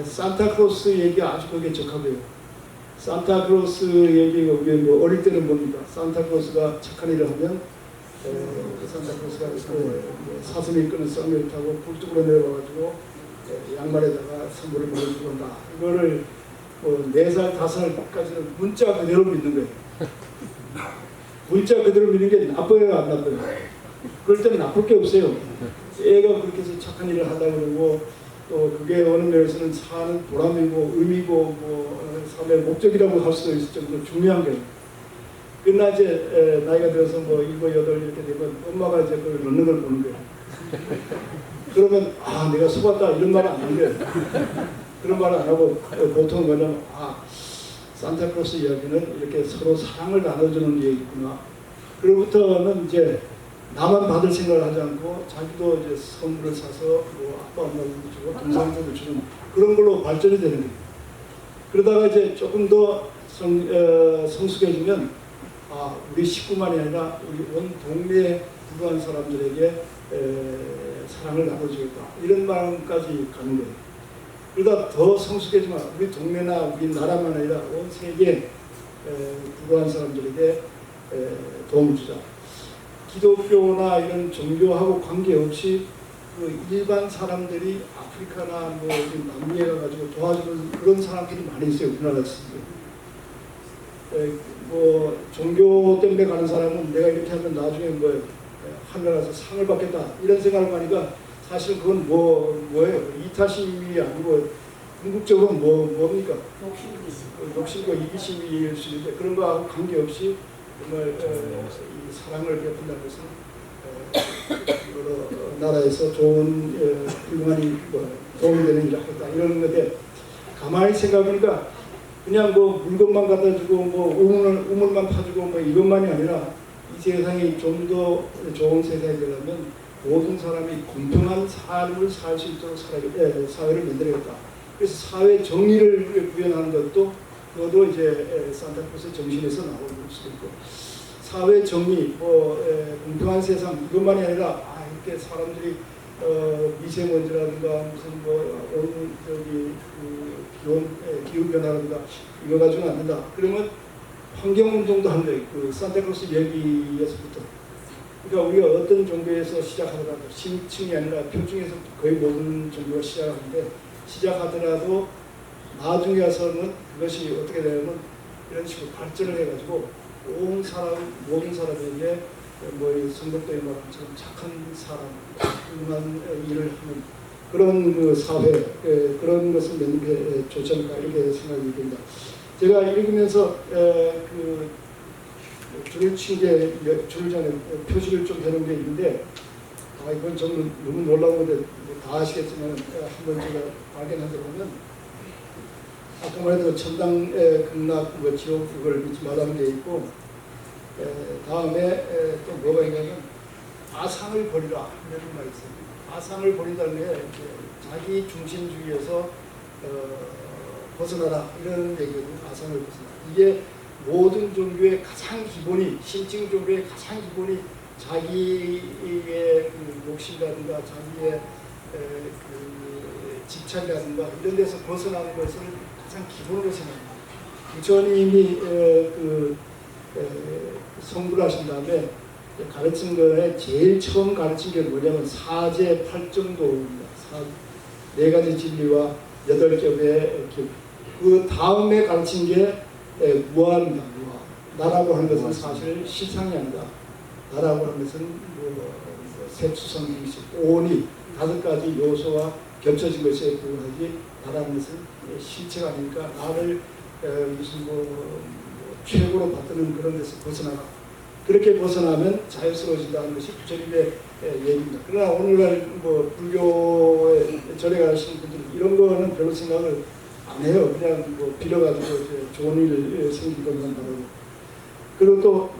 산타크로스 얘기가 아주 거기에 적합해요. 산타크로스 얘기가 우리 뭐 어릴 때는 뭡니까? 산타크로스가 착한 일을 하면 산타크로스가 사슴이 끄는 썰매를 타고 굴뚝으로 내려와가지고 양말에다가 선물을 보내주고 온다. 이거를 뭐 4살, 5살까지는 문자 그대로 믿는 거예요. 문자 그대로 믿는 게 나빠요, 안 나빠요? 그럴 때는 나쁠 게 없어요. 애가 그렇게 해서 착한 일을 하려고 그러고 또 그게 어느 면에서는 사는 보람이고 의미고 뭐 삶의 목적이라고 할 수도 있을 정도로 중요한 거예요. 그러나 이제 나이가 들어서 뭐 7, 8 이렇게 되면 엄마가 이제 그걸 넣는 걸 보는 거예요. 그러면 아 내가 속았다 이런 말은 안 하는 거예요. 그런 말을 안 하고 보통 뭐냐면 산타크로스 이야기는 이렇게 서로 사랑을 나눠주는 얘기구나. 그로부터는 이제 나만 받을 생각을 하지 않고 자기도 이제 선물을 사서 뭐 아빠 엄마도 주고 동생한테도 주는 그런 걸로 발전이 되는 거예요. 그러다가 이제 조금 더 성숙해지면 우리 식구만이 아니라 우리 온 동네에 불우한 사람들에게 사랑을 나눠주겠다 이런 마음까지 가는 거예요. 그러다 더 성숙해지면 우리 동네나 우리 나라만 아니라 온 세계 불우한 사람들에게 도움을 주자. 기독교나 이런 종교하고 관계없이 그 일반 사람들이 아프리카나 뭐 남미에 가가지고 도와주는 그런 사람들이 많이 있어요. 우리나라에서. 뭐 종교 때문에 가는 사람은 내가 이렇게 하면 나중에 뭐 하늘나라에서 상을 받겠다 이런 생각을 하니까 사실 그건 뭐예요? 이타심이 아니고 궁극적으로 뭡니까? 욕심과 이기심일 수 있는데 그런 거하고 관계없이 정말 이 사랑을 베푼다는 것은 여러 나라에서 좋은 훌륭한 도움이 되는 일을 하겠다 이런 건데 가만히 생각해보니까 그냥 뭐 물건만 갖다 주고 뭐 우물만 파주고 뭐 이것만이 아니라 이 세상이 좀 더 좋은 세상이 되려면 모든 사람이 공평한 삶을 살 수 있도록 사회를 만들어야겠다. 그래서 사회 정의를 구현하는 것도 그것도 이제 산타크로스의 정신에서 나오는 수도 있고 사회 정의, 공평한 세상 이것만이 아니라 이렇게 사람들이 미세먼지라든가 무슨 기후 변화라든가 이거 가지고는 안 된다. 그러면 환경운동도 한 거예요. 그 산타크로스 얘기에서부터. 그러니까 우리가 어떤 종교에서 시작하더라도 신층이 아니라 표중에서 거의 모든 종교가 시작하더라도 나중에 와서는 그것이 어떻게 되냐면 이런 식으로 발전을 해가지고 모든 사람에게 성경도의 말처럼 착한 사람, 훌륭한 일을 하는 그런 그 사회, 그런 것을 내는 게 좋지 않을까 이렇게 생각이 듭니다. 제가 읽으면서 줄을 전에 표시를 좀 해놓은 게 있는데 이건 좀 너무 놀라운데 다 아시겠지만 한번 제가 발견한 데 보면 아까 말했던 천당 극락 지옥 그걸 믿지 말라는 게 있고 다음에 또 뭐가 있냐면 아상을 버리라 이런 말이 있어요. 아상을 버린다는 게 자기 중심주의에서 벗어나라 이런 얘기거든요. 아상을 벗어나라. 이게 모든 종교의 가장 기본이 신층 종교의 가장 기본이 자기의 욕심이라든가 자기의 집착이라든가 이런 데서 벗어나는 것을 가장 기본으로 생각합니다. 부처님이 성불 하신 다음에 가르친 거에 제일 처음 가르친 게 뭐냐면 사제 팔정도입니다. 네 가지 진리와 8겹의 그 다음에 가르친 게 무아입니다. 무아. 나라고 하는 것은 사실 실상이 아니다. 나라고 하는 것은 색수성징식, 오니 5가지 요소와 겹쳐진 것에 불과하지 나라는 것은 실체가 아니니까 나를 무슨 최고로 받드는 그런 데서 벗어나가. 그렇게 벗어나면 자유스러워진다는 것이 부처님의 얘기입니다. 그러나 오늘날 불교에 절에 가시는 분들은 이런 거는 별로 생각을 안 해요. 그냥 빌어가지고 좋은 일 생길 것만 바라고. 그리고 또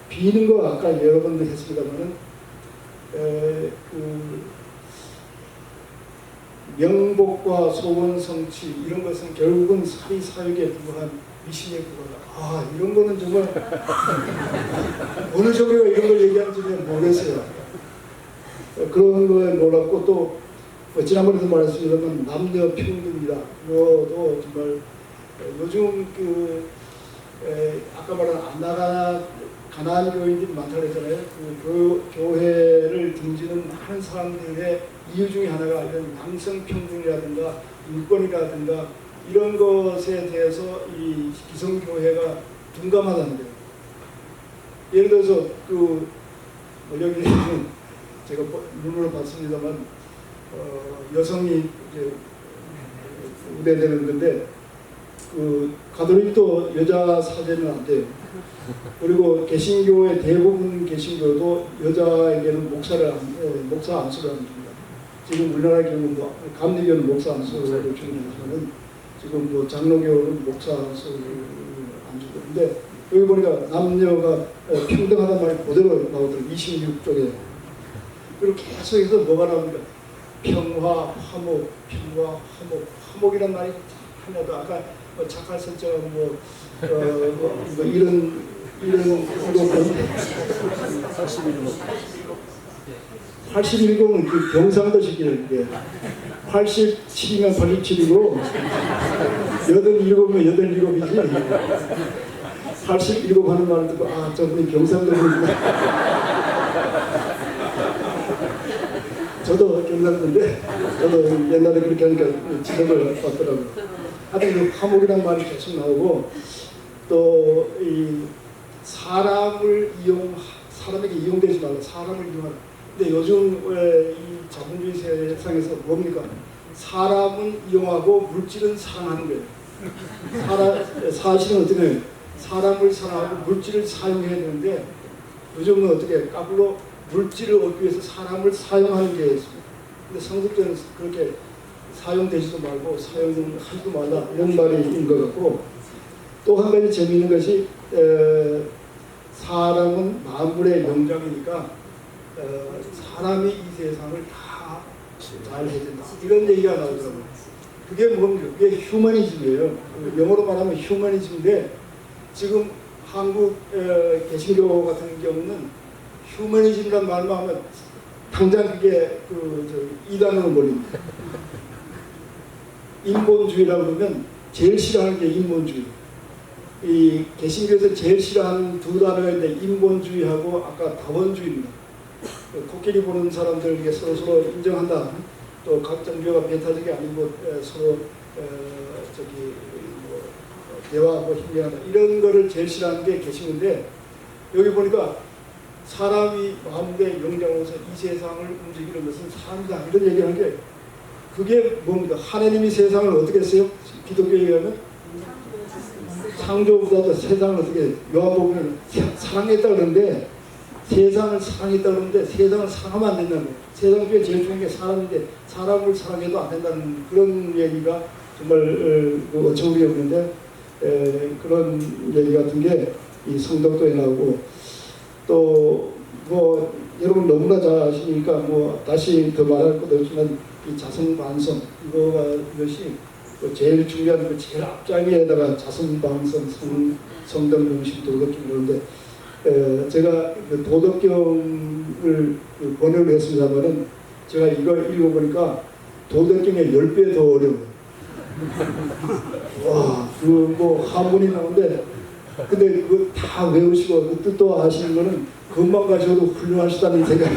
비는 거 아까 여러 번 했습니다만은 명복과 소원 성취 이런 것은 결국은 사리사욕에 불과한 미신에 불과하다. 이런 거는 정말 어느 정도가 이런 걸 얘기하는지 모르겠어요. 그런 거에 놀랐고 또 지난번에도 말했습니다만 남녀 평등이다. 이것도 정말 요즘 아까 말한 안 나가 가난한 교인들이 많다고 했잖아요. 교회를 등지는 많은 사람들의 이유 중에 하나가 이런 양성평등이라든가 인권이라든가 이런 것에 대해서 이 기성교회가 둔감하다는 거예요. 예를 들어서 여기 제가 눈으로 봤습니다만 여성이 이제 우대되는 건데 가톨릭도 여자 사제는 안 돼요. 그리고 개신교의 대부분 개신교도 여자에게는 목사 안수를 합니다. 지금 우리나라 경우 감리교는 목사 안수를 주는지만은 지금 장로교는 목사 안수를 안 주고. 근데 여기 보니까 남녀가 평등하다는 말이 그대로 나오더라고요. 26쪽에. 그리고 계속해서 뭐가 나옵니까? 평화, 화목, 평화, 화목. 화목이란 말이 하나도 아까 착할 설정하고 이런 81공은 그 경상도 시기인데 87이면 87이고 87이면 87이지 87 하는 말을 듣고 저분이 경상도 분이구나. 저도 경상도인데 저도 옛날에 그렇게 하니까 지적을 받더라고요. 하여튼 그 화목이라는 말이 계속 나오고 또 이 사람에게 이용되지 말고 사람을 이용하라. 근데 요즘 이 자본주의 세상에서 뭡니까? 사람은 이용하고 물질은 사랑하는 거예요. 사실은 어떻게 해요? 사람을 사랑하고 물질을 사용해야 되는데 요즘은 어떻게 까불로 물질을 얻기 위해서 사람을 사용하는 게 있습니다. 근데 성숙자는 그렇게 사용되지도 말고 사용하지도 말라 이런 말인 것 같고 또 한 가지 재미있는 것이 사람은 만물의 영장이니까 사람이 이 세상을 다 잘 해야 된다 이런 얘기가 나오더라고요. 그게 뭡니까? 그게 휴머니즘이에요. 영어로 말하면 휴머니즘인데 지금 한국 개신교 같은 경우는 휴머니즘이란 말만 하면 당장 그게 이단으로 몰립니다. 인본주의라고 그러면 제일 싫어하는 게 인본주의. 이 개신교에서 제일 싫어하는 두 단어가 있는데 인본주의하고 아까 다원주의입니다. 코끼리 보는 사람들에게 서로 인정한다. 또 각종 교가 배타적이 아니고 서로 대화하고 힘내한다. 이런 거를 제일 싫어하는 게 개신교인데 여기 보니까 사람이 마음의 영장으로서 이 세상을 움직이는 것은 사람이다. 이런 얘기하는 게 그게 뭡니까? 하나님이 세상을 어떻게 했어요? 기독교에 의하면 창조보다도 세상을 어떻게 요한복음에는 사랑했다 그러는데 세상을 사랑했다 그러는데 세상을 사랑하면 안 된다는 거예요. 세상 중에 제일 중요한 게 사람인데 사람을 사랑해도 안 된다는 그런 얘기가 정말 어처구니없는데 그런 얘기 같은 게 이 성덕도에 나오고 또 여러분 너무나 잘 아시니까 다시 더 말할 것도 없지만 이 자성반성 이것이 제일 중요한 제일 앞장에다가 자성반성 성덕명심 도덕경 그런데 제가 도덕경을 번역을 했습니다만은 제가 이걸 읽어보니까 도덕경의 10배 더 어려워요. 와, 그 뭐 한문이 나오는데, 근데 그거 다 외우시고 그 뜻도 아시는 거는 그것만 가지고도 훌륭하시다는 생각이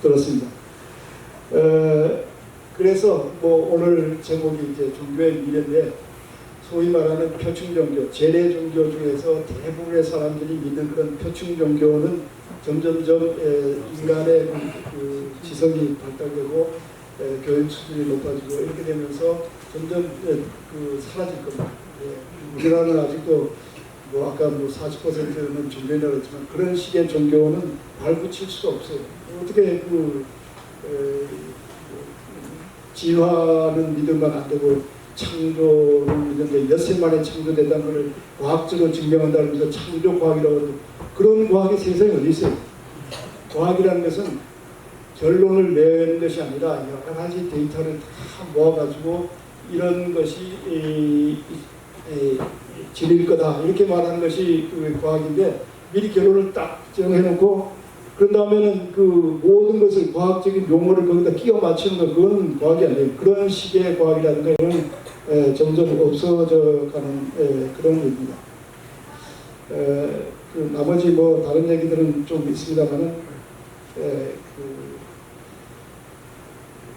들었습니다. 그래서 뭐 오늘 제목이 이제 종교의 미래인데, 소위 말하는 표충 종교, 재래 종교 중에서 대부분의 사람들이 믿는 그런 표충 종교는 점점점 인간의 그 지성이 발달되고 교육 수준이 높아지고 이렇게 되면서 점점 그 사라질 겁니다. 우리나라는 아직도 뭐 아까 뭐 40%는 종교라고 했지만 그런 식의 종교는 발붙일 수가 없어요. 어떻게 그 진화는 믿으면 안 되고 창조를 믿는데 엿새 만에 창조된다는 걸 과학적으로 증명한다는 것을 창조과학이라고 하고, 그런 과학이 세상에 어디 있어요? 과학이라는 것은 결론을 내는 것이 아니라 여러 가지 데이터를 다 모아가지고 이런 것이 진리일 거다 이렇게 말하는 것이 그 과학인데, 미리 결론을 딱 정해놓고 그런 다음에는 그 모든 것을 과학적인 용어를 거기다 끼워 맞추는 건 그건 과학이 아니에요. 그런 식의 과학이라는 것은 점점 없어져 가는 그런 겁니다. 그 나머지 뭐 다른 얘기들은 좀 있습니다만은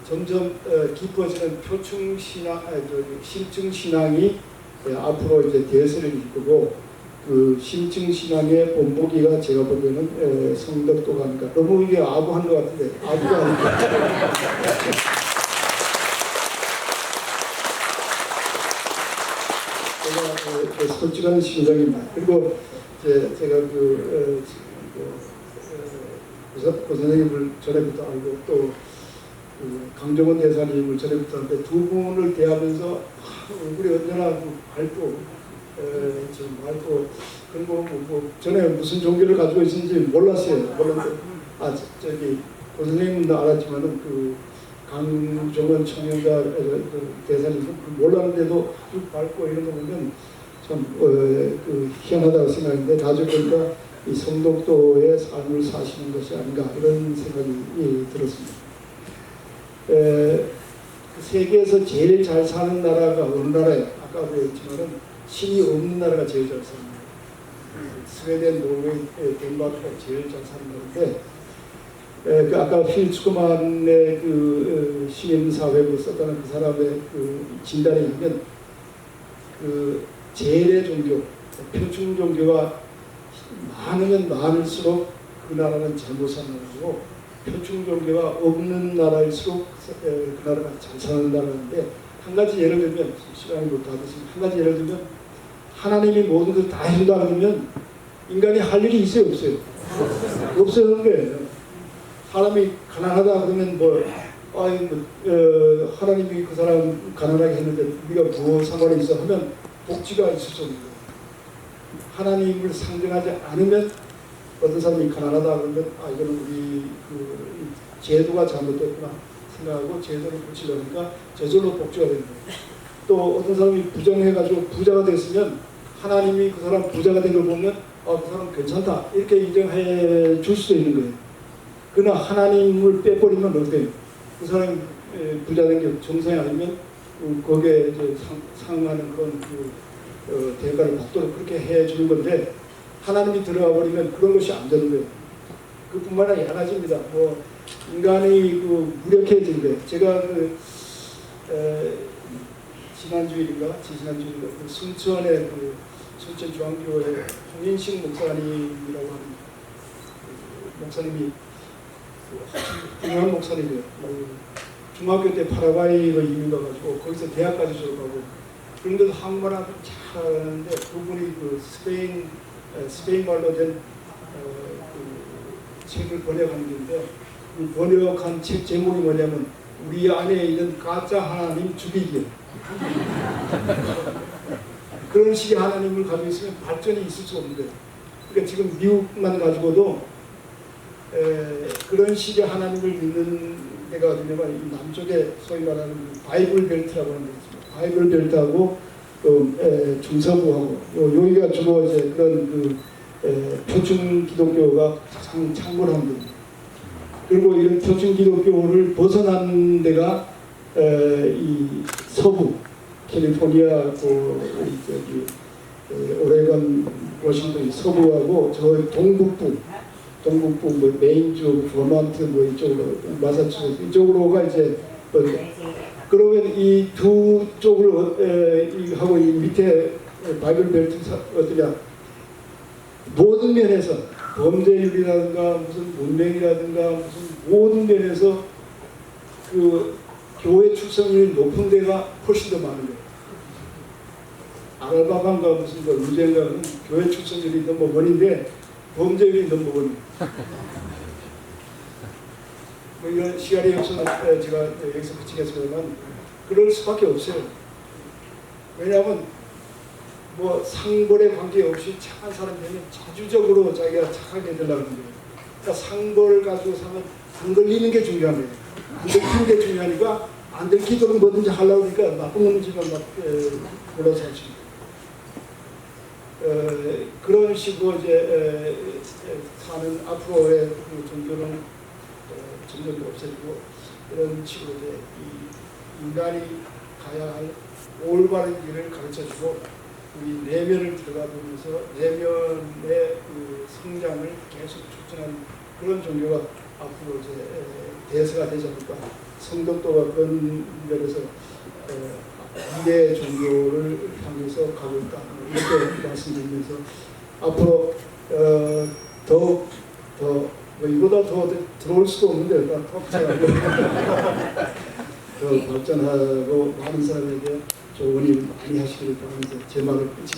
점점 깊어지는 표충 신앙, 심층 신앙이 앞으로 이제 대세를 이끌고, 그 심층 신앙의 본보기가 제가 보기에는 성덕도가 아닐까. 너무 이게 아부한 것 같은데 아부가 아닐까. 제가 솔직한 심정입니다. 그리고 제가 고 선생님을 전에부터 알고 또 강정원 대사님을 전에부터 하는데, 두 분을 대하면서 얼굴이 언제나 밝고 좀 밝고, 그리고 뭐 전에 무슨 종교를 가지고 있는지 몰랐어요. 몰랐는데 저기 고 선생님도 알았지만은 그 강정원 청년가 대사님 몰랐는데도 아주 밝고 이런 거 보면 참 희한하다고 생각했는데, 나중에 보니까 이 성덕도의 삶을 사시는 것이 아닌가 이런 생각이 들었습니다. 세계에서 제일 잘 사는 나라가 어느 나라예요? 아까도 했지만은 신이 없는 나라가 제일 잘 사는 나라예요. 스웨덴, 노르웨이, 덴마크가 제일 잘 사는 나라인데, 그 아까 필츠코만의 그 시민사회를 썼다는 그 사람의 그 진단에 의하면 그 재래 종교, 표충 종교가 많으면 많을수록 그 나라는 잘못 사는 나라고, 표충 종교가 없는 나라일수록 그 나라가 잘 사는 나라인데, 한 가지 예를 들면, 시간이 못 다 됐습니다. 한 가지 예를 들면, 하나님이 모든 것을 다 해준다 그러면 인간이 할 일이 있어요, 없어요? 없어요, 거예요. 사람이 가난하다 그러면 하나님이 그 사람 가난하게 했는데 우리가 뭐 상관이 있어 하면 복지가 있을 수 없는 거예요. 하나님을 상정하지 않으면 어떤 사람이 가난하다 그러면 이거는 우리 그 제도가 잘못됐구나 생각하고 제도를 고치려니까 저절로 복지가 되는 거예요. 또 어떤 사람이 부정해가지고 부자가 됐으면 하나님이 그 사람 부자가 된 걸 보면 그 사람 괜찮다 이렇게 인정해 줄 수도 있는 거예요. 그러나 하나님을 빼버리면 어떻게 해요? 그 사람이 부자 된 게 정상이 아니면 거기에 이제 상응하는 그런 대가를 받도록 그렇게 해주는 건데, 하나님이 들어가 버리면 그런 것이 안 되는 거예요. 그뿐만 아니라 여러 가지입니다. 뭐 인간이 무력해진 거예요. 제가 지난주일인가 순천의 순천중앙교회 홍인식 목사님이라고 하는 목사님이 유명한 목사님이에요. 중학교 때 파라과이로 이민 가가지고 거기서 대학까지 졸업하고, 그런데도 한국말 아주 잘하는데 그분이 스페인 말로 된 책을 번역한 건데, 그 번역한 책 제목이 뭐냐면 우리 안에 있는 가짜 하나님 죽이기요. 그런 식의 하나님을 가지고 있으면 발전이 있을 수 없는데, 그러니까 지금 미국만 가지고도 그런 식의 하나님을 믿는 데가 어디냐면 이 남쪽에 소위 말하는 바이블 벨트라고 하는 데 있습니다. 바이블 벨트하고 또 중서부하고 여기가 주로 이제 그런 표준 기독교가 가장 창궐한 데입니다. 그리고 이런 표준 기독교를 벗어난 데가 이 서부 캘리포니아 오레건 워싱턴 서부하고 저 동북부 뭐 메인주 버먼트 뭐 이쪽으로 마사추세츠 이쪽으로가 이제 그러면 이 두 쪽을 하고 이 밑에 바이블 벨트 어떠냐 모든 면에서 범죄율이라든가 무슨 문맹이라든가 무슨 모든 면에서 그 교회 출석률이 높은 데가 훨씬 더 많은 거예요. 아라바간가 무슨 뭐 루젠가는 교회 출석률이 넘버원인데 범죄율이 넘버원이에요. 뭐 이런 시간이 없어서 제가 여기서 그치겠습니다만 그럴 수밖에 없어요. 왜냐하면 뭐 상벌에 관계없이 착한 사람 되면 자주적으로 자기가 착하게 되려고 하는 거예요. 그러니까 상벌 가지고 사면 안 걸리는 게 중요한 거예요. 안 들키는 게 중요하니까 안 들키도록 뭐든지 하려고 하니까 나쁜 놈이지만 골라서 하십니다. 그런 식으로 이제 사는 앞으로의 그 종교는 점점 없어지고 이런 식으로 이제 이 인간이 가야 할 올바른 길을 가르쳐주고 우리 내면을 들어가 보면서 내면의 그 성장을 계속 촉진하는 그런 종교가 앞으로 이제 대세가 되지 않을까. 성덕도가 그런 면에서 미래 종교를 향해서 가고 있다. 이렇게 말씀드리면서 앞으로 더 뭐 이보다 더 들어올 수도 없는데 더 발전하고 많은 사람에게 좋은 일 많이 하시기를 바라면서 제 말을 끝이